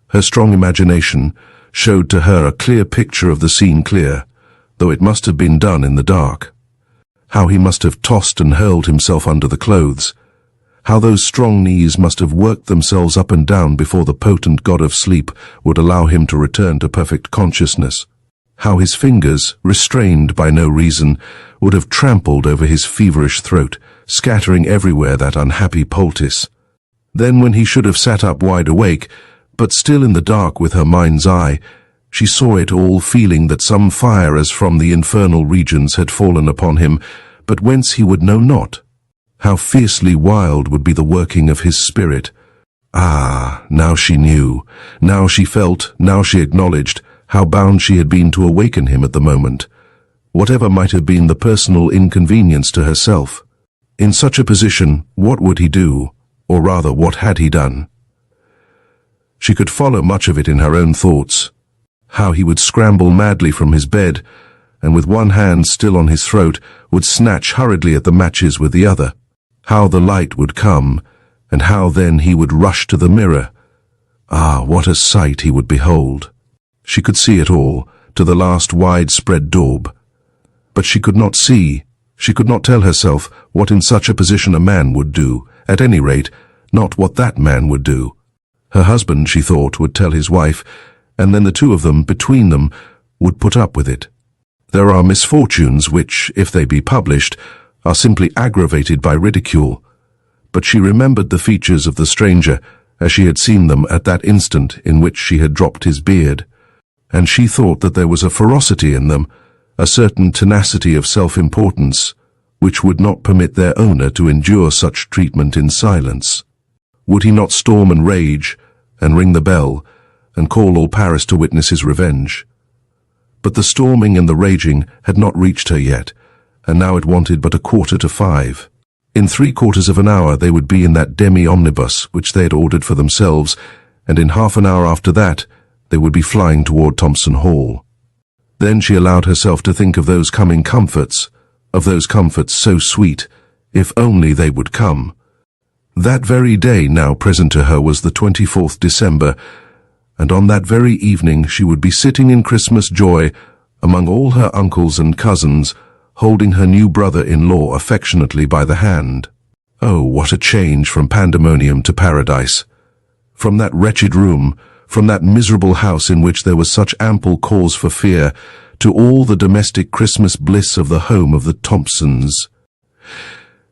Her strong imagination showed to her a clear picture of the scene clear, though it must have been done in the dark. How he must have tossed and hurled himself under the clothes. How those strong knees must have worked themselves up and down before the potent god of sleep would allow him to return to perfect consciousness. How his fingers, restrained by no reason, would have trampled over his feverish throat, scattering everywhere that unhappy poultice. Then when he should have sat up wide awake, but still in the dark with her mind's eye, she saw it all, feeling that some fire as from the infernal regions had fallen upon him, but whence he would know not. How fiercely wild would be the working of his spirit. Ah, now she knew, now she felt, now she acknowledged how bound she had been to awaken him at the moment, whatever might have been the personal inconvenience to herself. In such a position, what would he do, or rather, what had he done? She could follow much of it in her own thoughts. How he would scramble madly from his bed, and with one hand still on his throat, would snatch hurriedly at the matches with the other. How the light would come, and how then he would rush to the mirror. Ah, what a sight he would behold! She could see it all, to the last widespread daub. But she could not see, she could not tell herself what in such a position a man would do, at any rate, not what that man would do. Her husband, she thought, would tell his wife, and then the two of them, between them, would put up with it. There are misfortunes which, if they be published, are simply aggravated by ridicule. But she remembered the features of the stranger as she had seen them at that instant in which she had dropped his beard, and she thought that there was a ferocity in them, a certain tenacity of self-importance, which would not permit their owner to endure such treatment in silence. Would he not storm and rage, and ring the bell, and call all Paris to witness his revenge? But the storming and the raging had not reached her yet, and now it wanted but 5:15. In 3/4 of an hour they would be in that demi-omnibus which they had ordered for themselves, and in half an hour after that they would be flying toward Thompson Hall. Then she allowed herself to think of those coming comforts, of those comforts so sweet, if only they would come. That very day now present to her was the 24th December, and on that very evening she would be sitting in Christmas joy among all her uncles and cousins, holding her new brother-in-law affectionately by the hand. Oh, what a change from pandemonium to paradise! From that wretched room, from that miserable house in which there was such ample cause for fear, to all the domestic Christmas bliss of the home of the Thompsons.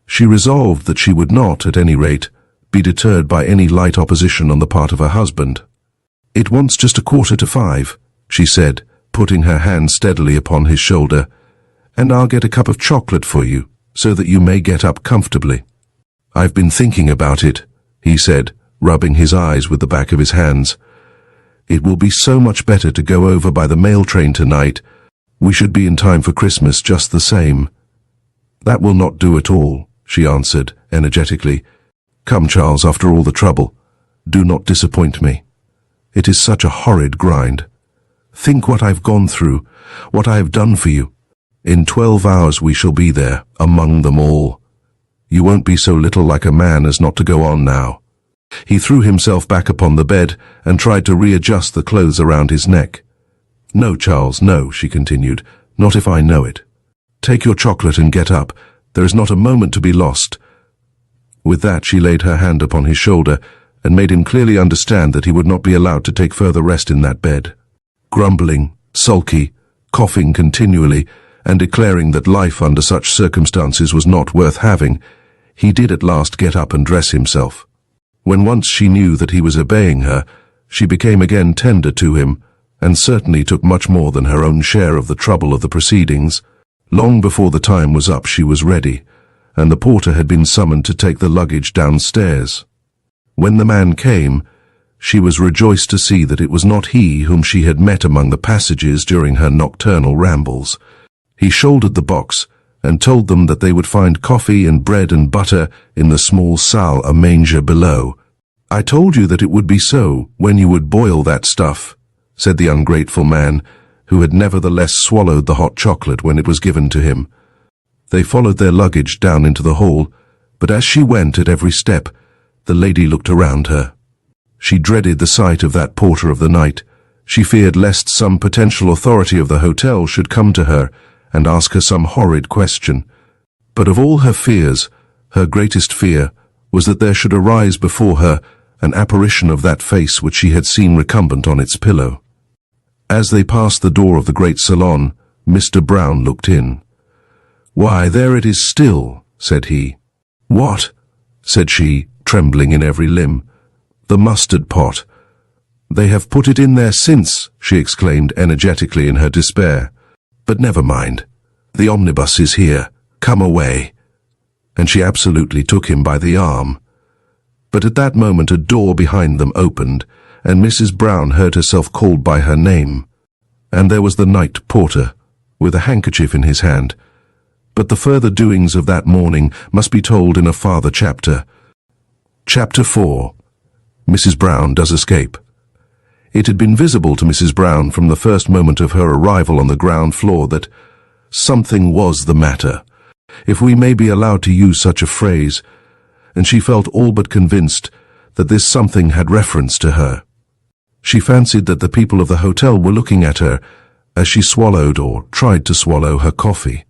She resolved that she would not, at any rate, be deterred by any light opposition on the part of her husband. "It wants just 5:15, she said, putting her hand steadily upon his shoulder, "and I'll get a cup of chocolate for you, so that you may get up comfortably." "I've been thinking about it," he said, rubbing his eyes with the back of his hands. "It will be so much better to go over by the mail train tonight. We should be in time for Christmas just the same." "That will not do at all," she answered energetically. "Come, Charles, after all the trouble, do not disappoint me. It is such a horrid grind. Think what I've gone through, what I have done for you. In 12 hours we shall be there, among them all. You won't be so little like a man as not to go on now." He threw himself back upon the bed and tried to readjust the clothes around his neck. "No, Charles, no," she continued, "not if I know it. Take your chocolate and get up. There is not a moment to be lost." With that she laid her hand upon his shoulder and made him clearly understand that he would not be allowed to take further rest in that bed. Grumbling, sulky, coughing continually, and declaring that life under such circumstances was not worth having, he did at last get up and dress himself. When once she knew that he was obeying her, she became again tender to him, and certainly took much more than her own share of the trouble of the proceedings. Long before the time was up she was ready, and the porter had been summoned to take the luggage downstairs. When the man came, she was rejoiced to see that it was not he whom she had met among the passages during her nocturnal rambles. He shouldered the box, and told them that they would find coffee and bread and butter in the small salle a manger below. "I told you that it would be so, when you would boil that stuff," said the ungrateful man, who had nevertheless swallowed the hot chocolate when it was given to him. They followed their luggage down into the hall, but as she went at every step, the lady looked around her. She dreaded the sight of that porter of the night. She feared lest some potential authority of the hotel should come to her and ask her some horrid question. But of all her fears, her greatest fear was that there should arise before her an apparition of that face which she had seen recumbent on its pillow. As they passed the door of the great salon, Mr. Brown looked in. "Why, there it is still," said he. "What?" said she, trembling in every limb. "The mustard pot. They have put it in there since," she exclaimed energetically in her despair. "But never mind. The omnibus is here. Come away." And she absolutely took him by the arm. But at that moment a door behind them opened, and Mrs. Brown heard herself called by her name. And there was the night porter, with a handkerchief in his hand. But the further doings of that morning must be told in a farther chapter. Chapter 4. Mrs. Brown does escape. It had been visible to Mrs. Brown from the first moment of her arrival on the ground floor that something was the matter, if we may be allowed to use such a phrase, and she felt all but convinced that this something had reference to her. She fancied that the people of the hotel were looking at her as she swallowed or tried to swallow her coffee.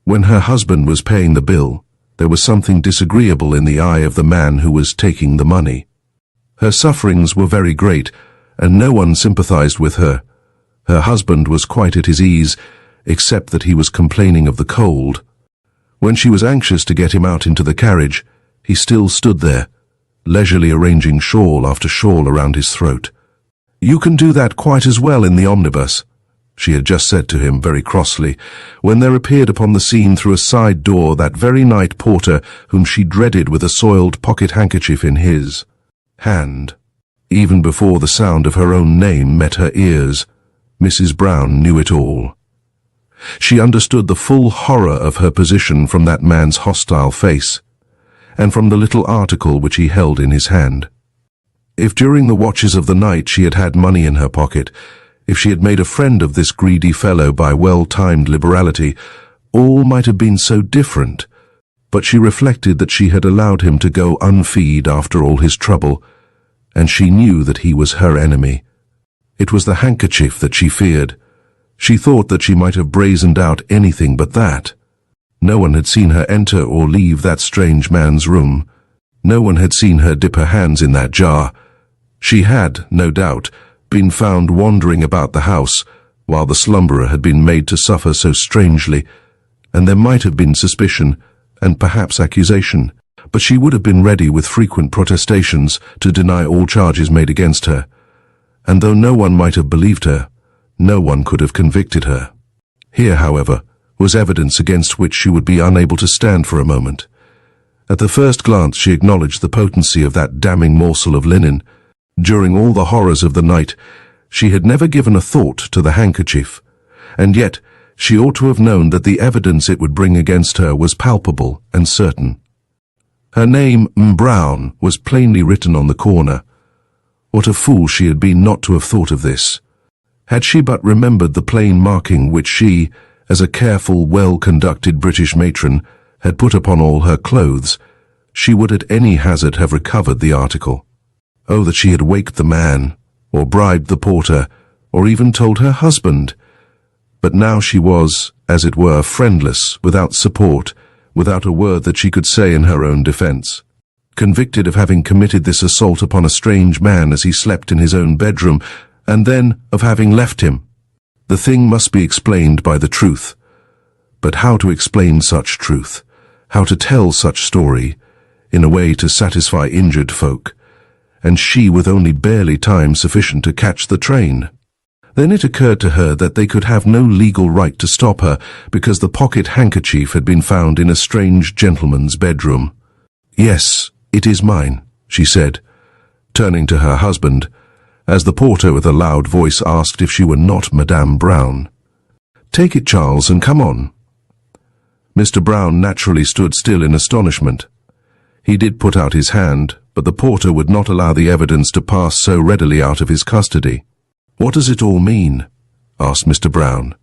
When her husband was paying the bill, there was something disagreeable in the eye of the man who was taking the money. Her sufferings were very great, and no one sympathized with her. Her husband was quite at his ease, except that he was complaining of the cold. When she was anxious to get him out into the carriage, he still stood there, leisurely arranging shawl after shawl around his throat. "You can do that quite as well in the omnibus," she had just said to him very crossly, when there appeared upon the scene through a side door that very night porter whom she dreaded with a soiled pocket handkerchief in his hand. Even before the sound of her own name met her ears, Mrs. Brown knew it all. She understood the full horror of her position from that man's hostile face, and from the little article which he held in his hand. If during the watches of the night she had had money in her pocket, if she had made a friend of this greedy fellow by well-timed liberality, all might have been so different. But she reflected that she had allowed him to go unfeed after all his trouble, and she knew that he was her enemy. It was the handkerchief that she feared. She thought that she might have brazened out anything but that. No one had seen her enter or leave that strange man's room. No one had seen her dip her hands in that jar. She had, no doubt, been found wandering about the house, while the slumberer had been made to suffer so strangely, and there might have been suspicion, and perhaps accusation, but she would have been ready with frequent protestations to deny all charges made against her. And though no one might have believed her, no one could have convicted her. Here, however, was evidence against which she would be unable to stand for a moment. At the first glance she acknowledged the potency of that damning morsel of linen. During all the horrors of the night, she had never given a thought to the handkerchief, and yet she ought to have known that the evidence it would bring against her was palpable and certain. Her name, Brown, was plainly written on the corner. What a fool she had been not to have thought of this. Had she but remembered the plain marking which she, as a careful, well-conducted British matron, had put upon all her clothes, she would at any hazard have recovered the article. Oh, that she had waked the man, or bribed the porter, or even told her husband. But now she was, as it were, friendless, without support, without a word that she could say in her own defense. Convicted of having committed this assault upon a strange man as he slept in his own bedroom, and then of having left him. The thing must be explained by the truth. But how to explain such truth? How to tell such story, in a way to satisfy injured folk? And she with only barely time sufficient to catch the train. Then it occurred to her that they could have no legal right to stop her because the pocket handkerchief had been found in a strange gentleman's bedroom. "Yes, it is mine," she said, turning to her husband, as the porter with a loud voice asked if she were not Madame Brown. "Take it, Charles, and come on." Mr. Brown naturally stood still in astonishment. He did put out his hand, but the porter would not allow the evidence to pass so readily out of his custody. "What does it all mean?" asked Mr. Brown.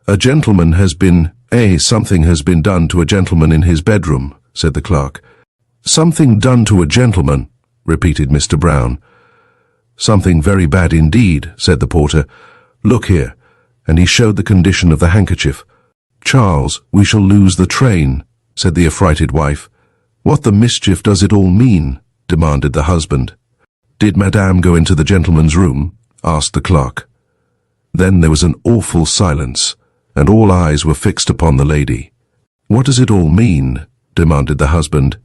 Something has been done to a gentleman in his bedroom," said the clerk. "Something done to a gentleman," repeated Mr. Brown. "Something very bad indeed," said the porter. "Look here," and he showed the condition of the handkerchief. "Charles, we shall lose the train," said the affrighted wife. "What the mischief does it all mean?" demanded the husband. "Did Madame go into the gentleman's room?" asked the clerk. Then there was an awful silence, and all eyes were fixed upon the lady. "What does it all mean?" demanded the husband.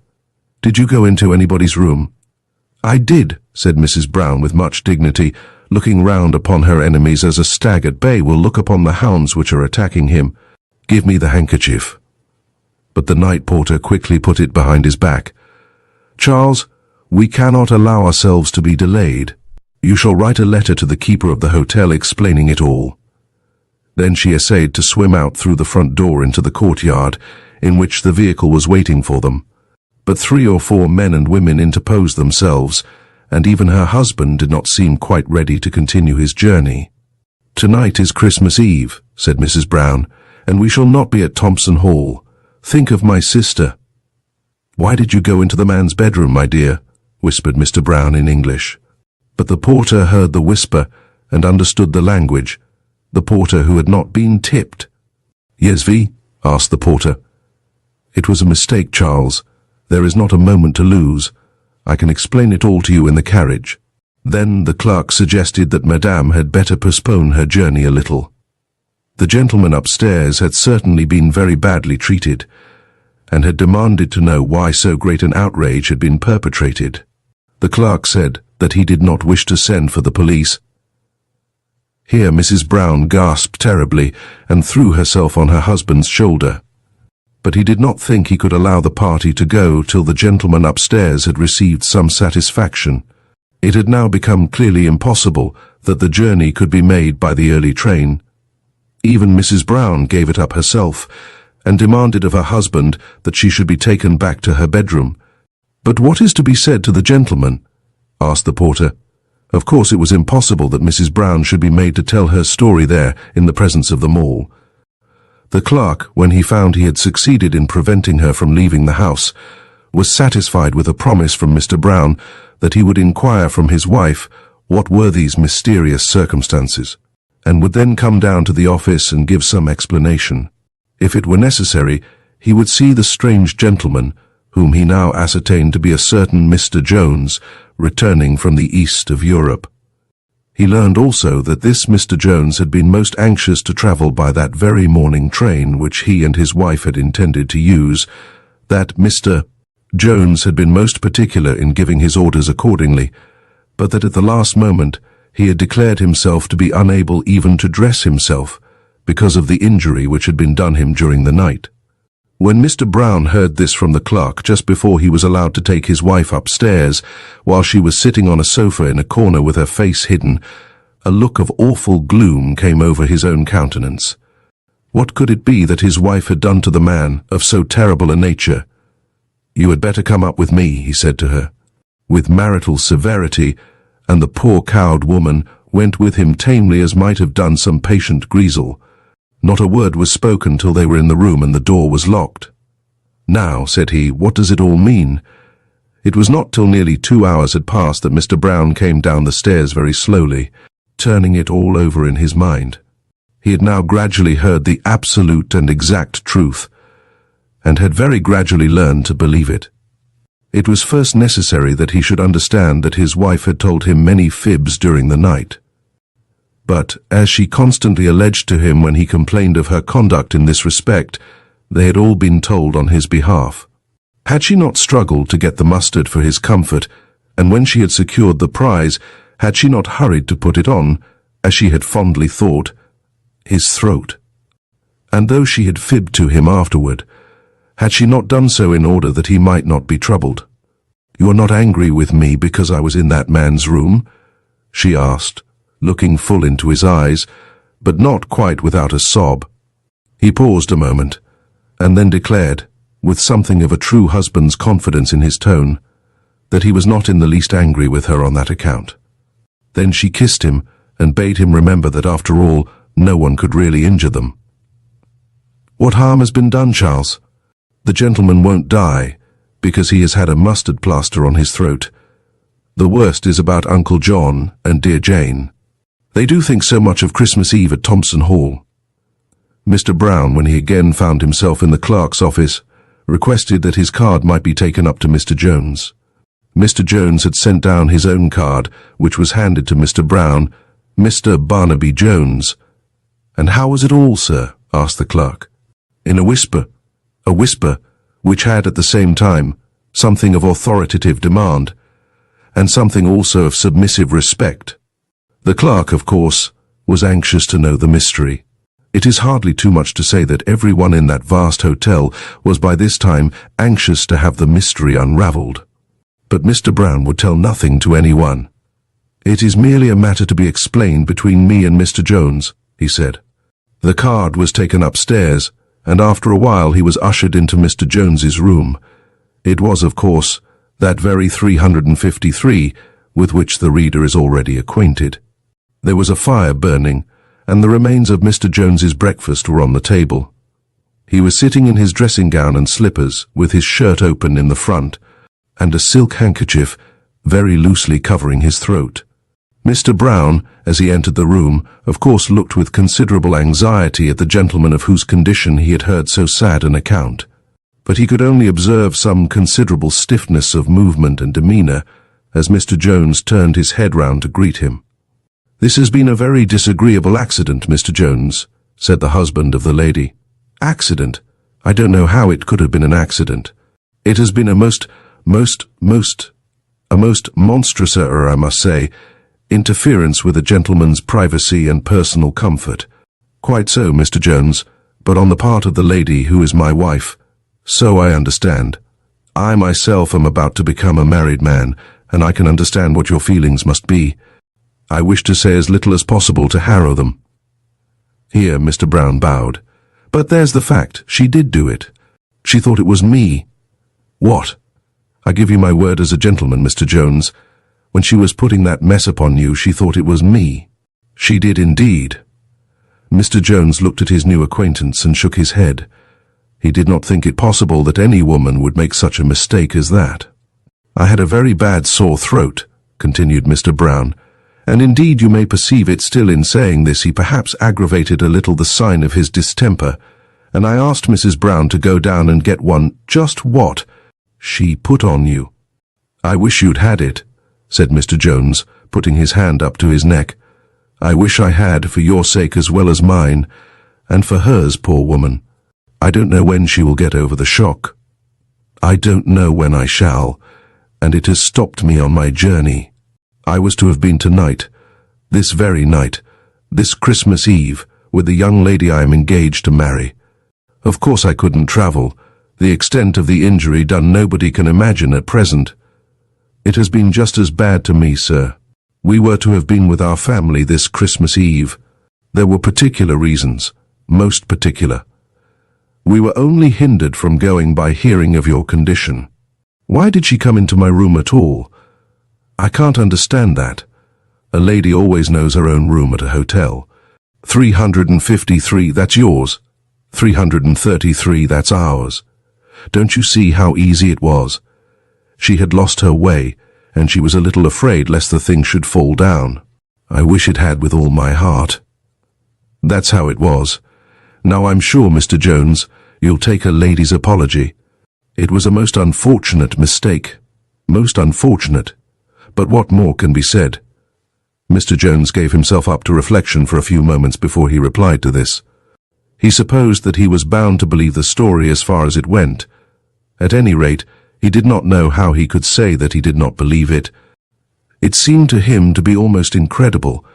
"Did you go into anybody's room?" "I did," said Mrs. Brown with much dignity, looking round upon her enemies as a stag at bay will look upon the hounds which are attacking him. "Give me the handkerchief." But the night porter quickly put it behind his back. "Charles, we cannot allow ourselves to be delayed. You shall write a letter to the keeper of the hotel explaining it all." Then she essayed to swim out through the front door into the courtyard, in which the vehicle was waiting for them. But 3 or 4 men and women interposed themselves, and even her husband did not seem quite ready to continue his journey. "Tonight is Christmas Eve," said Mrs. Brown, "and we shall not be at Thompson Hall. Think of my sister." "Why did you go into the man's bedroom, my dear?" whispered Mr. Brown in English. But the porter heard the whisper and understood the language, the porter who had not been tipped. "Yesvi?" asked the porter. "It was a mistake, Charles. There is not a moment to lose. I can explain it all to you in the carriage." Then the clerk suggested that Madame had better postpone her journey a little. The gentleman upstairs had certainly been very badly treated, and had demanded to know why so great an outrage had been perpetrated. The clerk said that he did not wish to send for the police. Here Mrs. Brown gasped terribly and threw herself on her husband's shoulder. But he did not think he could allow the party to go till the gentleman upstairs had received some satisfaction. It had now become clearly impossible that the journey could be made by the early train. Even Mrs. Brown gave it up herself, and demanded of her husband that she should be taken back to her bedroom. "But what is to be said to the gentleman?" asked the porter. Of course it was impossible that Mrs. Brown should be made to tell her story there in the presence of them all. The clerk, when he found he had succeeded in preventing her from leaving the house, was satisfied with a promise from Mr. Brown that he would inquire from his wife what were these mysterious circumstances, and would then come down to the office and give some explanation. If it were necessary, he would see the strange gentleman, whom he now ascertained to be a certain Mr. Jones, returning from the east of Europe. He learned also that this Mr. Jones had been most anxious to travel by that very morning train which he and his wife had intended to use, that Mr. Jones had been most particular in giving his orders accordingly, but that at the last moment he had declared himself to be unable even to dress himself, because of the injury which had been done him during the night. When Mr. Brown heard this from the clerk just before he was allowed to take his wife upstairs, while she was sitting on a sofa in a corner with her face hidden, a look of awful gloom came over his own countenance. What could it be that his wife had done to the man of so terrible a nature? "You had better come up with me," he said to her, with marital severity, and the poor cowed woman went with him tamely as might have done some patient Greasel. Not a word was spoken till they were in the room and the door was locked. "Now," said he, "what does it all mean?" It was not till nearly 2 hours had passed that Mr. Brown came down the stairs very slowly, turning it all over in his mind. He had now gradually heard the absolute and exact truth, and had very gradually learned to believe it. It was first necessary that he should understand that his wife had told him many fibs during the night. But, as she constantly alleged to him when he complained of her conduct in this respect, they had all been told on his behalf. Had she not struggled to get the mustard for his comfort, and when she had secured the prize, had she not hurried to put it on, as she had fondly thought, his throat? And though she had fibbed to him afterward, had she not done so in order that he might not be troubled? "You are not angry with me because I was in that man's room?" she asked, looking full into his eyes, but not quite without a sob. He paused a moment, and then declared, with something of a true husband's confidence in his tone, that he was not in the least angry with her on that account. Then she kissed him and bade him remember that after all, no one could really injure them. "What harm has been done, Charles? The gentleman won't die, because he has had a mustard plaster on his throat. The worst is about Uncle John and dear Jane. They do think so much of Christmas Eve at Thompson Hall." Mr. Brown, when he again found himself in the clerk's office, requested that his card might be taken up to Mr. Jones. Mr. Jones had sent down his own card, which was handed to Mr. Brown, Mr. Barnaby Jones. "And how was it all, sir?" asked the clerk. In a whisper, which had at the same time something of authoritative demand, and something also of submissive respect. The clerk, of course, was anxious to know the mystery. It is hardly too much to say that everyone in that vast hotel was by this time anxious to have the mystery unravelled. But Mr. Brown would tell nothing to anyone. "It is merely a matter to be explained between me and Mr. Jones," he said. The card was taken upstairs, and after a while he was ushered into Mr. Jones's room. It was, of course, that very 353 with which the reader is already acquainted. There was a fire burning, and the remains of Mr. Jones's breakfast were on the table. He was sitting in his dressing gown and slippers, with his shirt open in the front, and a silk handkerchief very loosely covering his throat. Mr. Brown, as he entered the room, of course looked with considerable anxiety at the gentleman of whose condition he had heard so sad an account. But he could only observe some considerable stiffness of movement and demeanour as Mr. Jones turned his head round to greet him. "This has been a very disagreeable accident, Mr. Jones," said the husband of the lady. "Accident? I don't know how it could have been an accident. It has been a most monstrous error, I must say, interference with a gentleman's privacy and personal comfort." "Quite so, Mr. Jones, but on the part of the lady who is my wife." "So I understand. I myself am about to become a married man, and I can understand what your feelings must be. I wish to say as little as possible to harrow them." Here Mr. Brown bowed. "But there's the fact. She did do it. She thought it was me." "What?" "I give you my word as a gentleman, Mr. Jones. When she was putting that mess upon you, she thought it was me." "She did indeed." Mr. Jones looked at his new acquaintance and shook his head. He did not think it possible that any woman would make such a mistake as that. "I had a very bad sore throat," continued Mr. Brown, "and indeed you may perceive it still in saying this he perhaps aggravated a little the sign of his distemper, and I asked Mrs. Brown to go down and get one just what she put on you." "I wish you'd had it," said Mr. Jones, putting his hand up to his neck. "I wish I had, for your sake as well as mine, and for hers, poor woman. I don't know when she will get over the shock. I don't know when I shall, and it has stopped me on my journey. I was to have been tonight, this very night, this Christmas Eve, with the young lady I am engaged to marry. Of course I couldn't travel. The extent of the injury done nobody can imagine at present. It has been just as bad to me, sir. We were to have been with our family this Christmas Eve. There were particular reasons, most particular. We were only hindered from going by hearing of your condition. Why did she come into my room at all? I can't understand that. A lady always knows her own room at a hotel. 353, that's yours. 333, that's ours. Don't you see how easy it was? She had lost her way, and she was a little afraid lest the thing should fall down. I wish it had with all my heart. That's how it was. Now I'm sure, Mr. Jones, you'll take a lady's apology. It was a most unfortunate mistake. Most unfortunate. But what more can be said? Mr. Jones gave himself up to reflection for a few moments before he replied to this. He supposed that he was bound to believe the story as far as it went. At any rate, he did not know how he could say that he did not believe it. It seemed to him to be almost incredible,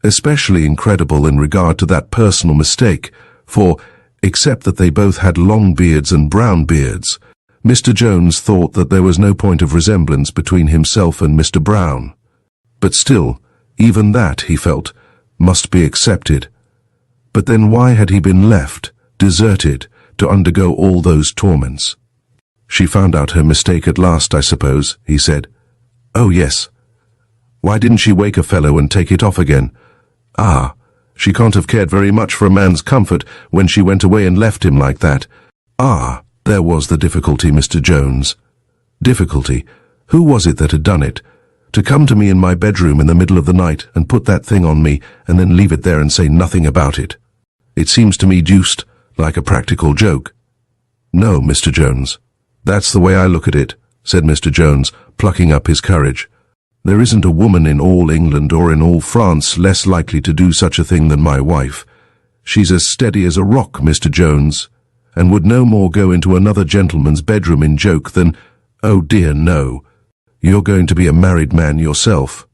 especially incredible in regard to that personal mistake, for, except that they both had long beards and brown beards, Mr. Jones thought that there was no point of resemblance between himself and Mr. Brown. But still, even that, he felt, must be accepted. But then why had he been left, deserted, to undergo all those torments? She found out her mistake at last, I suppose, he said. Oh, yes. Why didn't she wake a fellow and take it off again? Ah, she can't have cared very much for a man's comfort when she went away and left him like that. Ah, there was the difficulty, Mr. Jones. Difficulty? Who was it that had done it? To come to me in my bedroom in the middle of the night and put that thing on me and then leave it there and say nothing about it. It seems to me deuced like a practical joke. No, Mr. Jones. That's the way I look at it, said Mr. Jones, plucking up his courage. There isn't a woman in all England or in all France less likely to do such a thing than my wife. She's as steady as a rock, Mr. Jones, and would no more go into another gentleman's bedroom in joke than— oh dear, no. You're going to be a married man yourself.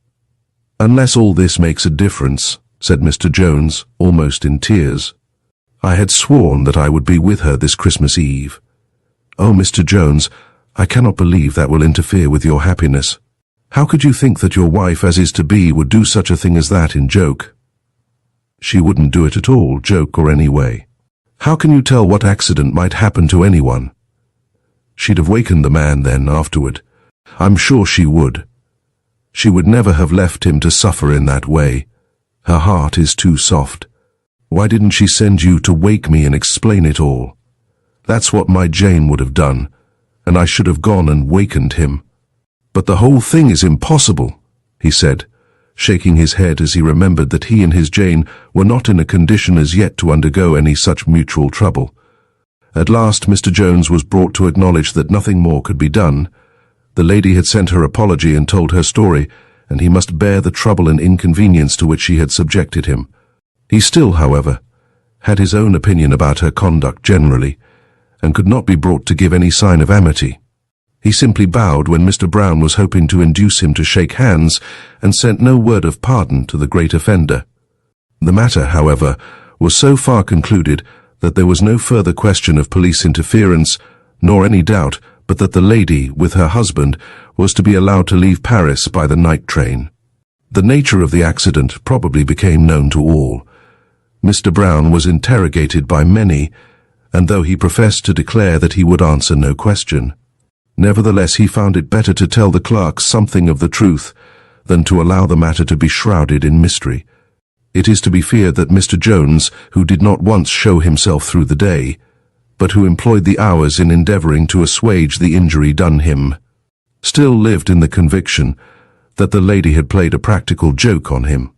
Unless all this makes a difference, said Mr. Jones, almost in tears. I had sworn that I would be with her this Christmas Eve. Oh, Mr. Jones, I cannot believe that will interfere with your happiness. How could you think that your wife, as is to be, would do such a thing as that in joke? She wouldn't do it at all, joke or any way. How can you tell what accident might happen to anyone? She'd have wakened the man then, afterward. I'm sure she would. She would never have left him to suffer in that way. Her heart is too soft. Why didn't she send you to wake me and explain it all? That's what my Jane would have done, and I should have gone and wakened him. But the whole thing is impossible, he said, shaking his head as he remembered that he and his Jane were not in a condition as yet to undergo any such mutual trouble. At last Mr. Jones was brought to acknowledge that nothing more could be done. The lady had sent her apology and told her story, and he must bear the trouble and inconvenience to which she had subjected him. He still, however, had his own opinion about her conduct generally, and could not be brought to give any sign of amity. He simply bowed when Mr. Brown was hoping to induce him to shake hands, and sent no word of pardon to the great offender. The matter, however, was so far concluded that there was no further question of police interference, nor any doubt but that the lady, with her husband, was to be allowed to leave Paris by the night train. The nature of the accident probably became known to all. Mr. Brown was interrogated by many, and though he professed to declare that he would answer no question, nevertheless he found it better to tell the clerks something of the truth than to allow the matter to be shrouded in mystery. It is to be feared that Mr. Jones, who did not once show himself through the day, but who employed the hours in endeavoring to assuage the injury done him, still lived in the conviction that the lady had played a practical joke on him.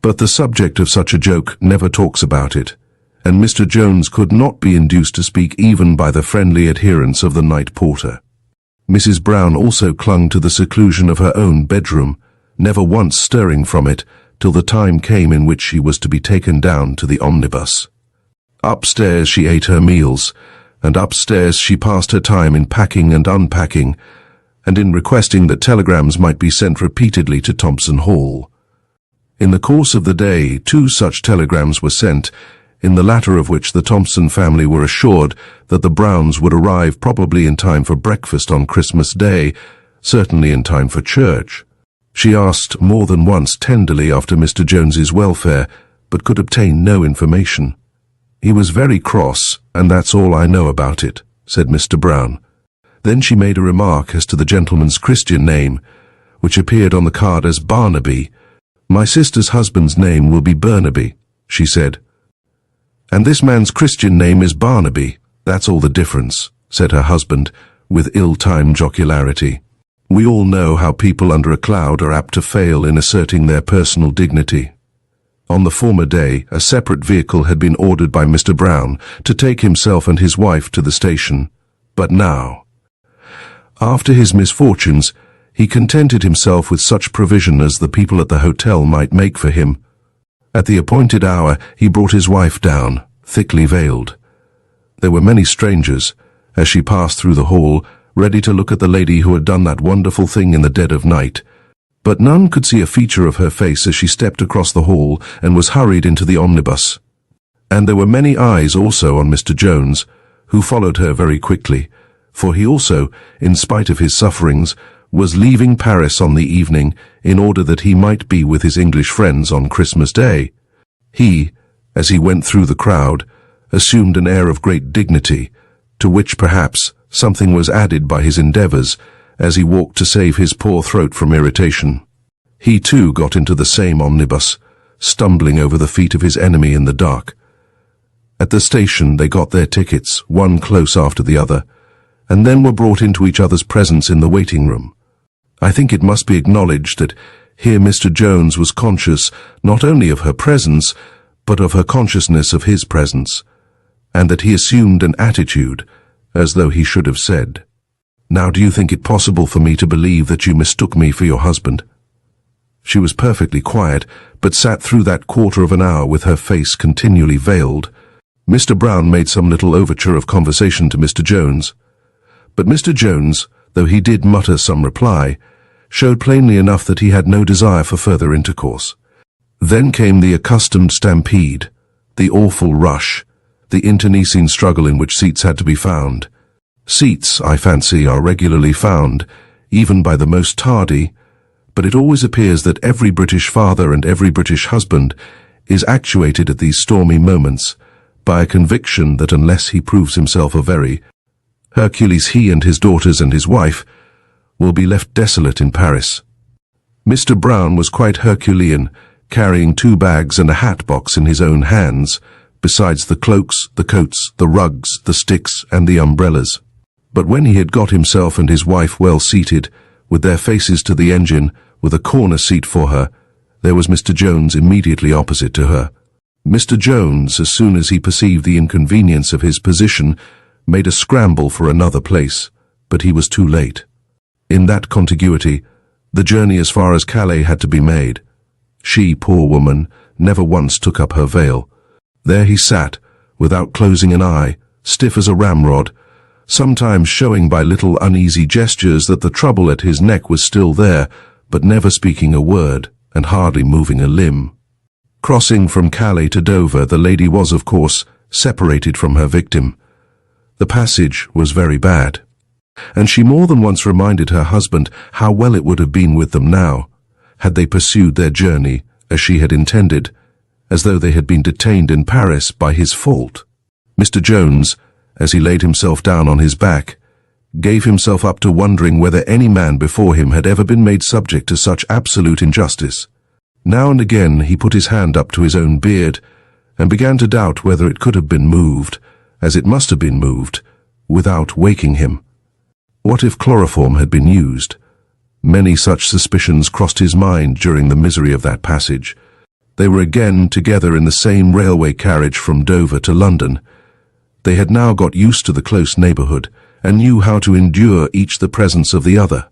But the subject of such a joke never talks about it, and Mr. Jones could not be induced to speak even by the friendly adherence of the night porter. Mrs. Brown also clung to the seclusion of her own bedroom, never once stirring from it till the time came in which she was to be taken down to the omnibus. Upstairs she ate her meals, and upstairs she passed her time in packing and unpacking, and in requesting that telegrams might be sent repeatedly to Thompson Hall. In the course of the day 2 such telegrams were sent, in the latter of which the Thompson family were assured that the Browns would arrive probably in time for breakfast on Christmas Day, certainly in time for church. She asked more than once tenderly after Mr. Jones's welfare, but could obtain no information. He was very cross, and that's all I know about it, said Mr. Brown. Then she made a remark as to the gentleman's Christian name, which appeared on the card as Barnaby. My sister's husband's name will be Burnaby, she said. And this man's Christian name is Barnaby. That's all the difference, said her husband, with ill-timed jocularity. We all know how people under a cloud are apt to fail in asserting their personal dignity. On the former day, a separate vehicle had been ordered by Mr. Brown to take himself and his wife to the station. But now, after his misfortunes, he contented himself with such provision as the people at the hotel might make for him. At the appointed hour, he brought his wife down, thickly veiled. There were many strangers, as she passed through the hall, ready to look at the lady who had done that wonderful thing in the dead of night. But none could see a feature of her face as she stepped across the hall and was hurried into the omnibus. And there were many eyes also on Mr. Jones, who followed her very quickly, for he also, in spite of his sufferings, was leaving Paris on the evening in order that he might be with his English friends on Christmas Day. He, as he went through the crowd, assumed an air of great dignity, to which perhaps something was added by his endeavours as he walked to save his poor throat from irritation. He too got into the same omnibus, stumbling over the feet of his enemy in the dark. At the station they got their tickets, one close after the other, and then were brought into each other's presence in the waiting room. I think it must be acknowledged that here Mr. Jones was conscious not only of her presence, but of her consciousness of his presence, and that he assumed an attitude, as though he should have said, "Now do you think it possible for me to believe that you mistook me for your husband?" She was perfectly quiet, but sat through that quarter of an hour with her face continually veiled. Mr. Brown made some little overture of conversation to Mr. Jones, but Mr. Jones, though he did mutter some reply, showed plainly enough that he had no desire for further intercourse. Then came the accustomed stampede, the awful rush, the internecine struggle in which seats had to be found. Seats, I fancy, are regularly found, even by the most tardy, but it always appears that every British father and every British husband is actuated at these stormy moments by a conviction that unless he proves himself a very Hercules, he and his daughters and his wife will be left desolate in Paris. Mr. Brown was quite Herculean, carrying 2 bags and a hat box in his own hands, besides the cloaks, the coats, the rugs, the sticks, and the umbrellas. But when he had got himself and his wife well seated, with their faces to the engine, with a corner seat for her, there was Mr. Jones immediately opposite to her. Mr. Jones, as soon as he perceived the inconvenience of his position, made a scramble for another place, but he was too late. In that contiguity, the journey as far as Calais had to be made. She, poor woman, never once took up her veil. There he sat, without closing an eye, stiff as a ramrod, sometimes showing by little uneasy gestures that the trouble at his neck was still there, but never speaking a word, and hardly moving a limb. Crossing from Calais to Dover, the lady was, of course, separated from her victim. The passage was very bad, and she more than once reminded her husband how well it would have been with them now, had they pursued their journey as she had intended, as though they had been detained in Paris by his fault. Mr. Jones, as he laid himself down on his back, gave himself up to wondering whether any man before him had ever been made subject to such absolute injustice. Now and again he put his hand up to his own beard, and began to doubt whether it could have been moved, as it must have been moved, without waking him. What if chloroform had been used? Many such suspicions crossed his mind during the misery of that passage. They were again together in the same railway carriage from Dover to London. They had now got used to the close neighbourhood, and knew how to endure each the presence of the other.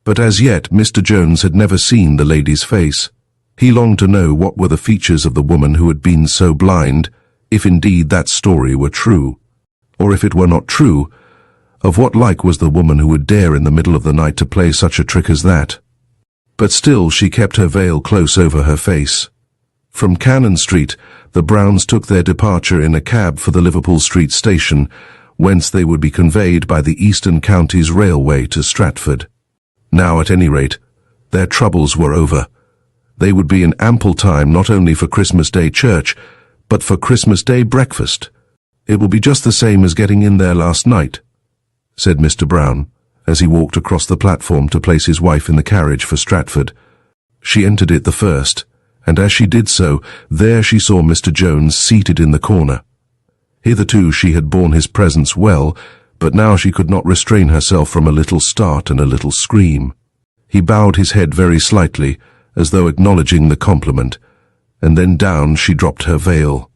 But as yet Mr. Jones had never seen the lady's face. He longed to know what were the features of the woman who had been so blind, if indeed that story were true. Or if it were not true, of what like was the woman who would dare in the middle of the night to play such a trick as that? But still she kept her veil close over her face. From Cannon Street, the Browns took their departure in a cab for the Liverpool Street station, whence they would be conveyed by the Eastern Counties Railway to Stratford. Now, at any rate, their troubles were over. They would be in ample time not only for Christmas Day church, but for Christmas Day breakfast. "It will be just the same as getting in there last night," said Mr. Brown, as he walked across the platform to place his wife in the carriage for Stratford. She entered it the first, and as she did so, there she saw Mr. Jones seated in the corner. Hitherto she had borne his presence well, but now she could not restrain herself from a little start and a little scream. He bowed his head very slightly, as though acknowledging the compliment, and then down she dropped her veil.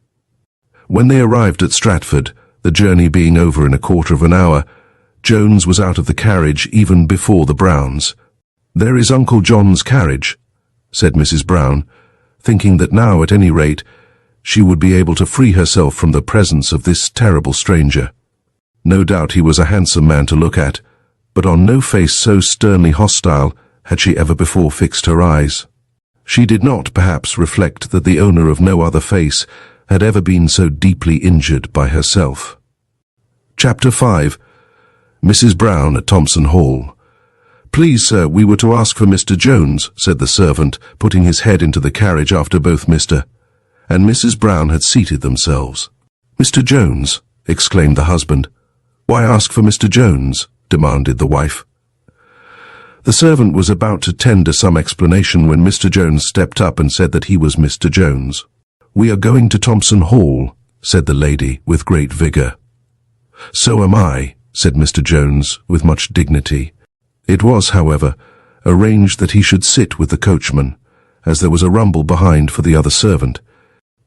When they arrived at Stratford, the journey being over in a quarter of an hour, Jones was out of the carriage even before the Browns. "There is Uncle John's carriage," said Mrs. Brown, thinking that now, at any rate, she would be able to free herself from the presence of this terrible stranger. No doubt he was a handsome man to look at, but on no face so sternly hostile had she ever before fixed her eyes. She did not, perhaps, reflect that the owner of no other face had ever been so deeply injured by herself. Chapter 5. Mrs. Brown at Thompson Hall. "Please, sir, we were to ask for Mr. Jones," said the servant, putting his head into the carriage after both Mr. and Mrs. Brown had seated themselves. "Mr. Jones?" exclaimed the husband. "Why ask for Mr. Jones?" demanded the wife. The servant was about to tender some explanation when Mr. Jones stepped up and said that he was Mr. Jones. "We are going to Thompson Hall," said the lady with great vigour. "So am I," said Mr. Jones with much dignity. It was, however, arranged that he should sit with the coachman, as there was a rumble behind for the other servant.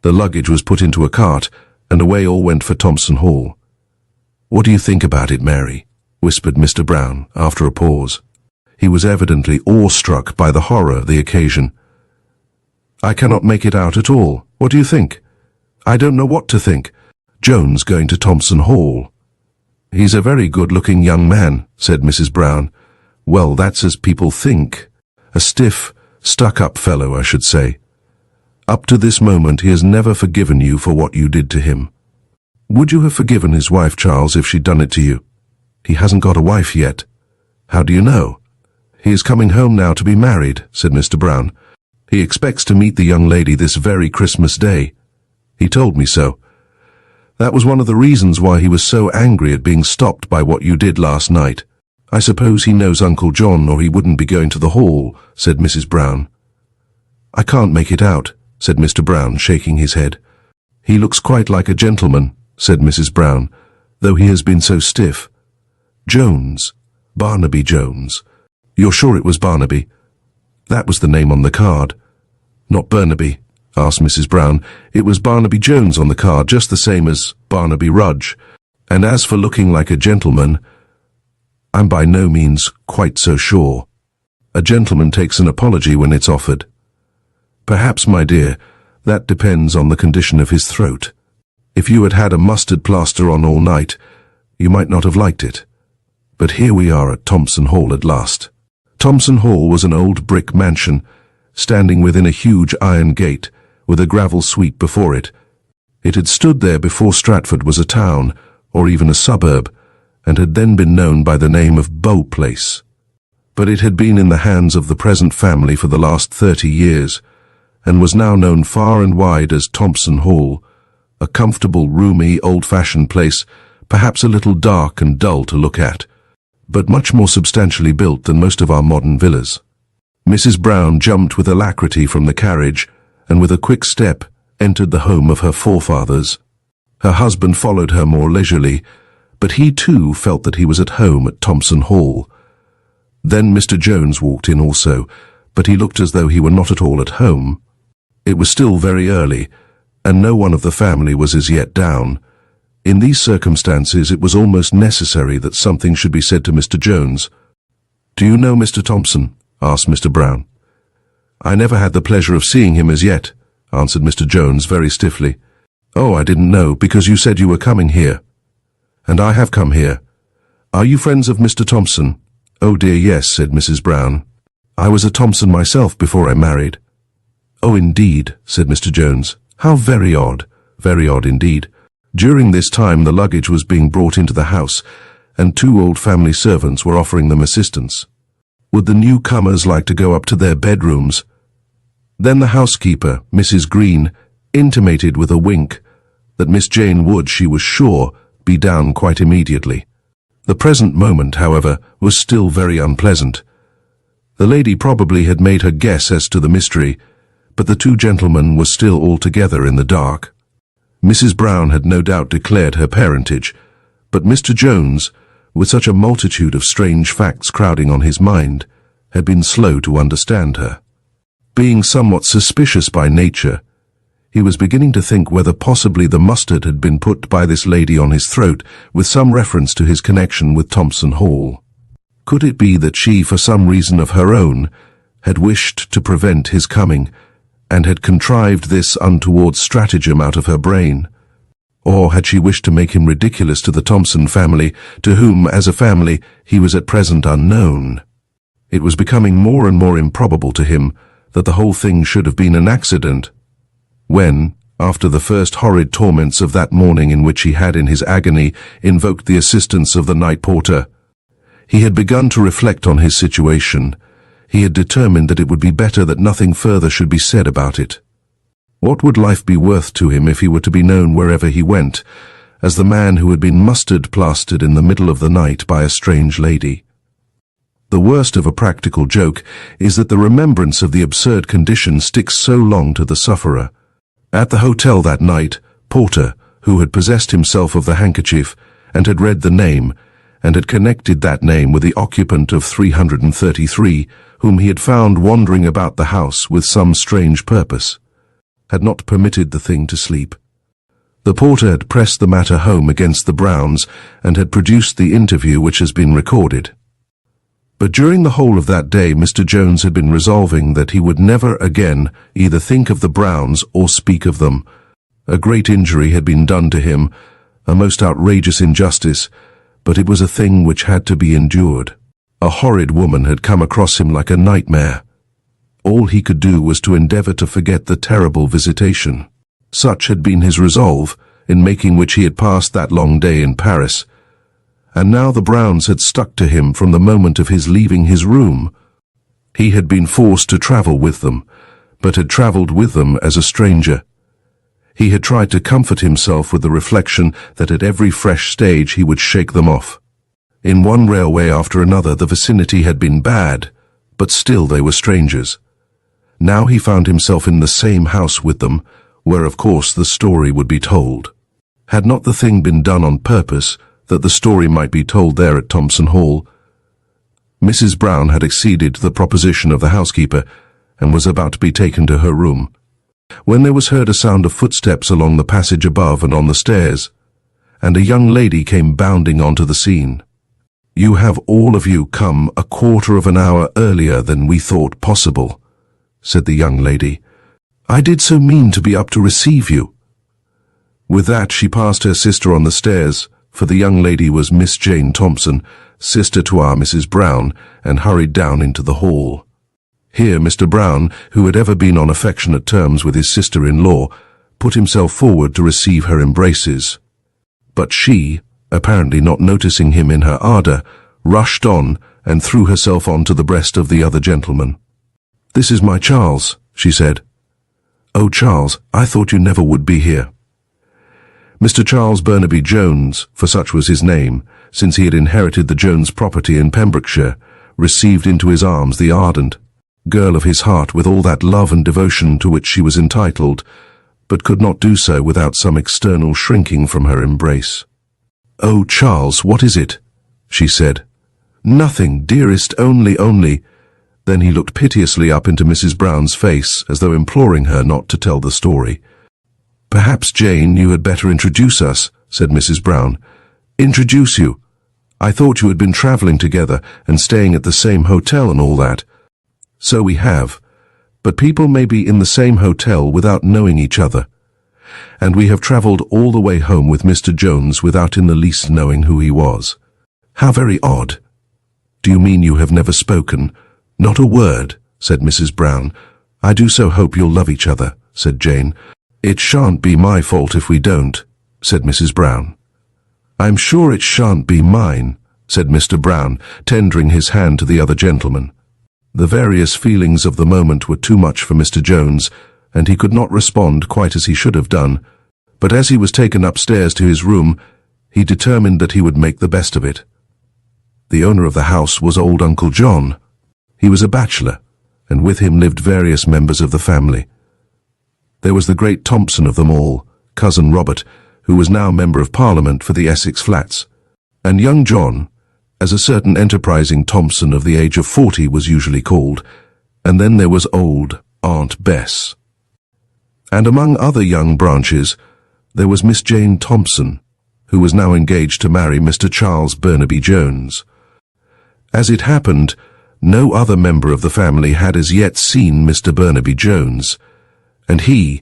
The luggage was put into a cart, and away all went for Thompson Hall. "What do you think about it, Mary?" whispered Mr. Brown, after a pause. He was evidently awestruck by the horror of the occasion. "I cannot make it out at all. What do you think?" "I don't know what to think. Jones going to Thompson Hall." "He's a very good-looking young man," said Mrs. Brown. "Well, that's as people think. A stiff, stuck-up fellow, I should say. Up to this moment he has never forgiven you for what you did to him." "Would you have forgiven his wife, Charles, if she'd done it to you?" "He hasn't got a wife yet." "How do you know?" "He is coming home now to be married," said Mr. Brown. "He expects to meet the young lady this very Christmas Day. He told me so. That was one of the reasons why he was so angry at being stopped by what you did last night. I suppose he knows Uncle John, or he wouldn't be going to the hall," said Mrs. Brown. "I can't make it out," said Mr. Brown, shaking his head. "He looks quite like a gentleman," said Mrs. Brown, "though he has been so stiff." "Jones, Barnaby Jones. You're sure it was Barnaby?" "That was the name on the card." "Not Burnaby?" asked Mrs. Brown. "It was Barnaby Jones on the card, just the same as Barnaby Rudge. And as for looking like a gentleman, I'm by no means quite so sure. A gentleman takes an apology when it's offered." "Perhaps, my dear, that depends on the condition of his throat. If you had had a mustard plaster on all night, you might not have liked it. But here we are at Thompson Hall at last." Thompson Hall was an old brick mansion, standing within a huge iron gate, with a gravel sweep before it. It had stood there before Stratford was a town, or even a suburb, and had then been known by the name of Bow Place. But it had been in the hands of the present family for the last 30 years, and was now known far and wide as Thompson Hall, a comfortable, roomy, old-fashioned place, perhaps a little dark and dull to look at, but much more substantially built than most of our modern villas. Mrs. Brown jumped with alacrity from the carriage, and with a quick step entered the home of her forefathers. Her husband followed her more leisurely, but he too felt that he was at home at Thompson Hall. Then Mr. Jones walked in also, but he looked as though he were not at all at home. It was still very early, and no one of the family was as yet down. In these circumstances it was almost necessary that something should be said to Mr. Jones. "Do you know Mr. Thompson?" asked Mr. Brown. "I never had the pleasure of seeing him as yet," answered Mr. Jones very stiffly. "Oh, I didn't know, because you said you were coming here." "And I have come here. Are you friends of Mr. Thompson?" "Oh dear, yes," said Mrs. Brown. "I was a Thompson myself before I married." "Oh, indeed," said Mr. Jones. "How very odd. Very odd indeed." During this time the luggage was being brought into the house, and two old family servants were offering them assistance. Would the newcomers like to go up to their bedrooms? Then the housekeeper, Mrs. Green, intimated with a wink that Miss Jane would, she was sure, be down quite immediately. The present moment, however, was still very unpleasant. The lady probably had made her guess as to the mystery, but the two gentlemen were still altogether in the dark. Mrs. Brown had no doubt declared her parentage, but Mr. Jones, with such a multitude of strange facts crowding on his mind, had been slow to understand her. Being somewhat suspicious by nature, he was beginning to think whether possibly the mustard had been put by this lady on his throat with some reference to his connection with Thompson Hall. Could it be that she, for some reason of her own, had wished to prevent his coming, and had contrived this untoward stratagem out of her brain? Or had she wished to make him ridiculous to the Thompson family, to whom, as a family, he was at present unknown? It was becoming more and more improbable to him that the whole thing should have been an accident. When, after the first horrid torments of that morning in which he had in his agony invoked the assistance of the night porter, he had begun to reflect on his situation, he had determined that it would be better that nothing further should be said about it. What would life be worth to him if he were to be known wherever he went, as the man who had been mustard-plastered in the middle of the night by a strange lady? The worst of a practical joke is that the remembrance of the absurd condition sticks so long to the sufferer. At the hotel that night, Porter, who had possessed himself of the handkerchief and had read the name, and had connected that name with the occupant of 333, whom he had found wandering about the house with some strange purpose, had not permitted the thing to sleep. The porter had pressed the matter home against the Browns and had produced the interview which has been recorded. But during the whole of that day Mr. Jones had been resolving that he would never again either think of the Browns or speak of them. A great injury had been done to him, a most outrageous injustice, but it was a thing which had to be endured. A horrid woman had come across him like a nightmare. All he could do was to endeavor to forget the terrible visitation. Such had been his resolve, in making which he had passed that long day in Paris. And now the Browns had stuck to him from the moment of his leaving his room. He had been forced to travel with them, but had traveled with them as a stranger. He had tried to comfort himself with the reflection that at every fresh stage he would shake them off. In one railway after another the vicinity had been bad, but still they were strangers. Now he found himself in the same house with them, where of course the story would be told. Had not the thing been done on purpose, that the story might be told there at Thompson Hall? Mrs. Brown had acceded to the proposition of the housekeeper, and was about to be taken to her room, when there was heard a sound of footsteps along the passage above and on the stairs, and a young lady came bounding onto the scene. "You have all of you come a quarter of an hour earlier than we thought possible," said the young lady. "I did so mean to be up to receive you." With that she passed her sister on the stairs, for the young lady was Miss Jane Thompson, sister to our Mrs. Brown, and hurried down into the hall. Here Mr. Brown, who had ever been on affectionate terms with his sister-in-law, put himself forward to receive her embraces. But she, apparently not noticing him in her ardour, rushed on and threw herself onto the breast of the other gentleman. "This is my Charles," she said. "Oh, Charles, I thought you never would be here." Mr. Charles Burnaby Jones, for such was his name, since he had inherited the Jones property in Pembrokeshire, received into his arms the ardent girl of his heart with all that love and devotion to which she was entitled, but could not do so without some external shrinking from her embrace. "Oh, Charles, what is it?" she said. "Nothing, dearest, only—" Then he looked piteously up into Mrs. Brown's face, as though imploring her not to tell the story. "Perhaps, Jane, you had better introduce us," said Mrs. Brown. "Introduce you? I thought you had been travelling together and staying at the same hotel and all that." "So we have, but people may be in the same hotel without knowing each other. And we have travelled all the way home with Mr. Jones without in the least knowing who he was." "How very odd." "Do you mean you have never spoken?" "Not a word," said Mrs. Brown. "I do so hope you'll love each other," said Jane. "It shan't be my fault if we don't," said Mrs. Brown. "I'm sure it shan't be mine," said Mr. Brown, tendering his hand to the other gentleman. The various feelings of the moment were too much for Mr. Jones, and he could not respond quite as he should have done, but as he was taken upstairs to his room, he determined that he would make the best of it. The owner of the house was old Uncle John. He was a bachelor, and with him lived various members of the family. There was the great Thompson of them all, Cousin Robert, who was now Member of Parliament for the Essex Flats, and young John, as a certain enterprising Thompson of the age of 40 was usually called, and then there was old Aunt Bess. And among other young branches, there was Miss Jane Thompson, who was now engaged to marry Mr. Charles Burnaby Jones. As it happened, no other member of the family had as yet seen Mr. Burnaby Jones, and he,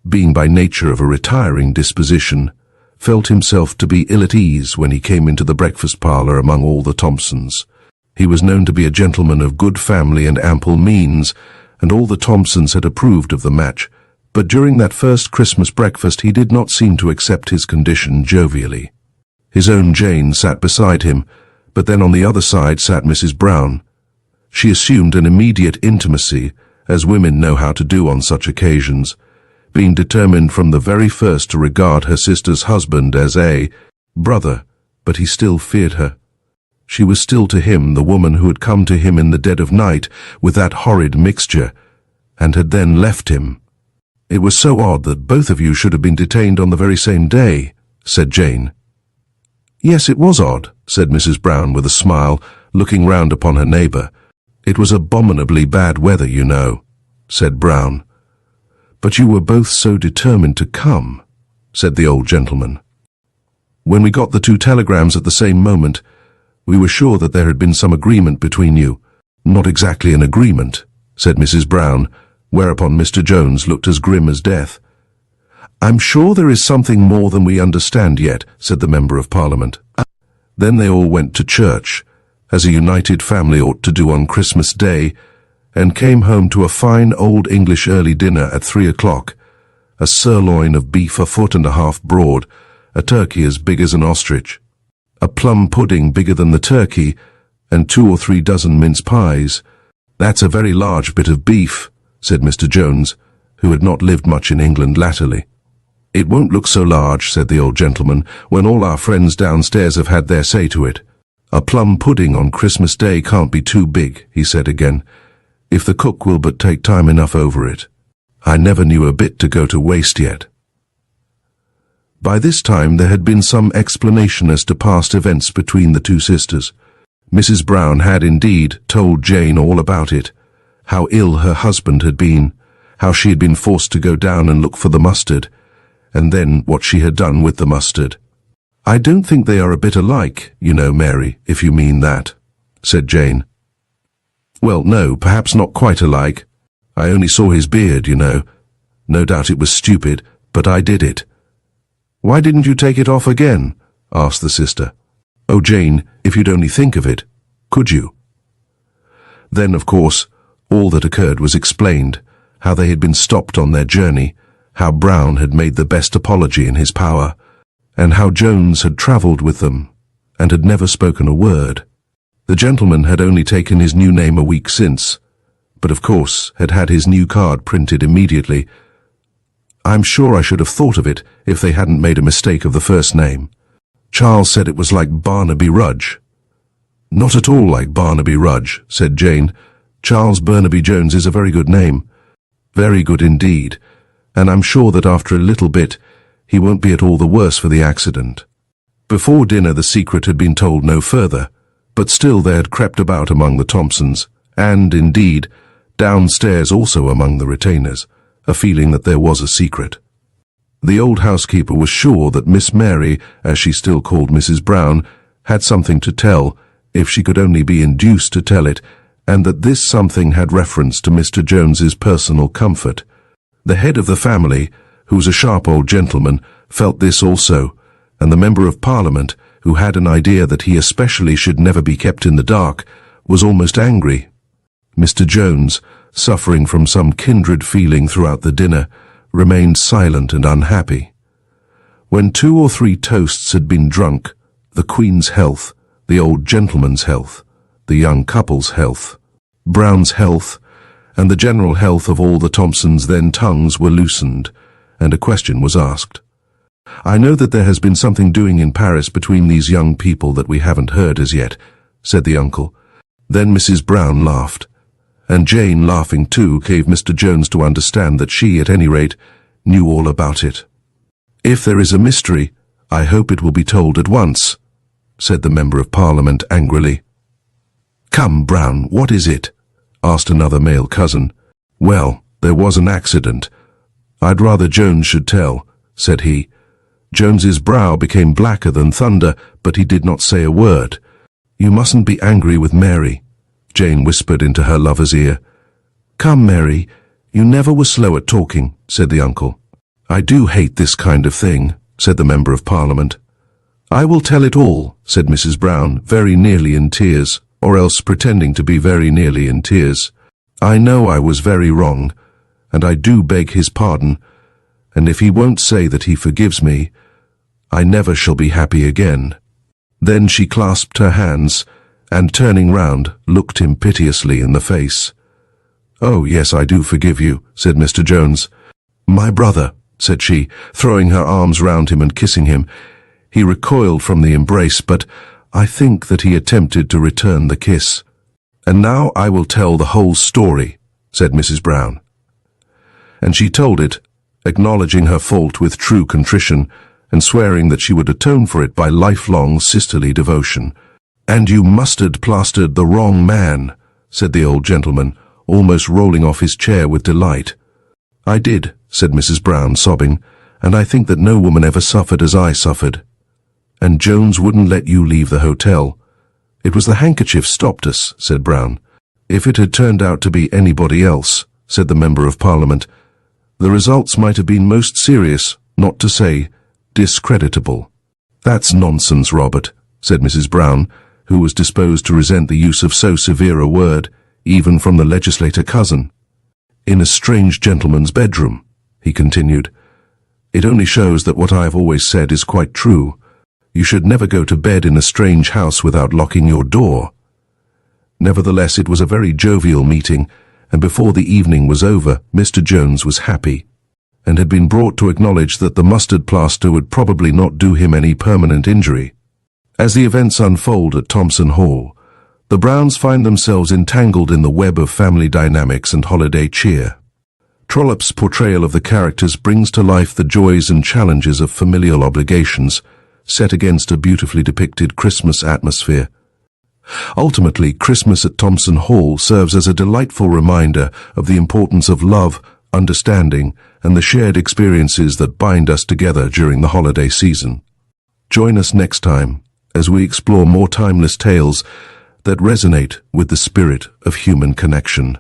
being by nature of a retiring disposition, felt himself to be ill at ease when he came into the breakfast parlour among all the Thompsons. He was known to be a gentleman of good family and ample means, and all the Thompsons had approved of the match, but during that first Christmas breakfast he did not seem to accept his condition jovially. His own Jane sat beside him, but then on the other side sat Mrs. Brown. She assumed an immediate intimacy, as women know how to do on such occasions, being determined from the very first to regard her sister's husband as a brother, but he still feared her. She was still to him the woman who had come to him in the dead of night with that horrid mixture, and had then left him. "It was so odd that both of you should have been detained on the very same day," said Jane. "Yes, it was odd," said Mrs. Brown with a smile, looking round upon her neighbour. "It was abominably bad weather, you know," said Brown. "But you were both so determined to come," said the old gentleman. "When we got the two telegrams at the same moment, we were sure that there had been some agreement between you." "Not exactly an agreement," said Mrs. Brown, whereupon Mr. Jones looked as grim as death. "I'm sure there is something more than we understand yet," said the Member of Parliament. Then they all went to church, as a united family ought to do on Christmas Day, and came home to a fine old English early dinner at 3 o'clock, a sirloin of beef a foot and a half broad, a turkey as big as an ostrich, a plum pudding bigger than the turkey, and 2 or 3 dozen mince pies. "That's a very large bit of beef," said Mr. Jones, who had not lived much in England latterly. "It won't look so large," said the old gentleman, "when all our friends downstairs have had their say to it. A plum pudding on Christmas Day can't be too big," he said again, "if the cook will but take time enough over it. I never knew a bit to go to waste yet." By this time there had been some explanation as to past events between the two sisters. Mrs. Brown had indeed told Jane all about it, how ill her husband had been, how she had been forced to go down and look for the mustard, and then what she had done with the mustard. "I don't think they are a bit alike, you know, Mary, if you mean that," said Jane. "Well, no, perhaps not quite alike. I only saw his beard, you know. No doubt it was stupid, but I did it." "Why didn't you take it off again?" asked the sister. "Oh, Jane, if you'd only think of it, could you?" Then, of course, all that occurred was explained, how they had been stopped on their journey, how Brown had made the best apology in his power, and how Jones had travelled with them, and had never spoken a word. The gentleman had only taken his new name a week since, but of course had had his new card printed immediately. "I'm sure I should have thought of it if they hadn't made a mistake of the first name. Charles said it was like Barnaby Rudge." "Not at all like Barnaby Rudge," said Jane. "Charles Burnaby Jones is a very good name. Very good indeed, and I'm sure that after a little bit he won't be at all the worse for the accident." Before dinner the secret had been told no further, but still there had crept about among the Thompsons, and, indeed, downstairs also among the retainers, a feeling that there was a secret. The old housekeeper was sure that Miss Mary, as she still called Mrs. Brown, had something to tell, if she could only be induced to tell it, and that this something had reference to Mr. Jones's personal comfort. The head of the family, who was a sharp old gentleman, felt this also, and the Member of Parliament, who had an idea that he especially should never be kept in the dark, was almost angry. Mr. Jones, suffering from some kindred feeling throughout the dinner, remained silent and unhappy. When 2 or 3 toasts had been drunk, the Queen's health, the old gentleman's health, the young couple's health, Brown's health, and the general health of all the Thompsons' then tongues were loosened, and a question was asked. "I know that there has been something doing in Paris between these young people that we haven't heard as yet," said the uncle. Then Mrs. Brown laughed, and Jane, laughing too, gave Mr. Jones to understand that she, at any rate, knew all about it. "If there is a mystery, I hope it will be told at once," said the Member of Parliament angrily. "Come, Brown, what is it?" asked another male cousin. "Well, there was an accident. I'd rather Jones should tell," said he. Jones's brow became blacker than thunder, but he did not say a word. "You mustn't be angry with Mary," Jane whispered into her lover's ear. "Come, Mary, you never were slow at talking," said the uncle. "I do hate this kind of thing," said the Member of Parliament. "I will tell it all," said Mrs. Brown, very nearly in tears, or else pretending to be very nearly in tears. "I know I was very wrong, and I do beg his pardon, and if he won't say that he forgives me, I never shall be happy again." Then she clasped her hands, and turning round, looked him piteously in the face. "Oh, yes, I do forgive you," said Mr. Jones. "My brother," said she, throwing her arms round him and kissing him. He recoiled from the embrace, but I think that he attempted to return the kiss. "And now I will tell the whole story," said Mrs. Brown. And she told it, acknowledging her fault with true contrition, and swearing that she would atone for it by lifelong sisterly devotion. "And you mustard-plastered the wrong man," said the old gentleman, almost rolling off his chair with delight. "I did," said Mrs. Brown, sobbing, "and I think that no woman ever suffered as I suffered. And Jones wouldn't let you leave the hotel." "It was the handkerchief stopped us," said Brown. "If it had turned out to be anybody else," said the Member of Parliament, "the results might have been most serious, not to say discreditable." "That's nonsense, Robert," said Mrs. Brown, who was disposed to resent the use of so severe a word, even from the legislator cousin. "In a strange gentleman's bedroom," he continued. "It only shows that what I have always said is quite true. You should never go to bed in a strange house without locking your door." Nevertheless, it was a very jovial meeting, and before the evening was over, Mr. Jones was happy, and had been brought to acknowledge that the mustard plaster would probably not do him any permanent injury. As the events unfold at Thompson Hall, the Browns find themselves entangled in the web of family dynamics and holiday cheer. Trollope's portrayal of the characters brings to life the joys and challenges of familial obligations, set against a beautifully depicted Christmas atmosphere. Ultimately, Christmas at Thompson Hall serves as a delightful reminder of the importance of love, understanding, and the shared experiences that bind us together during the holiday season. Join us next time as we explore more timeless tales that resonate with the spirit of human connection.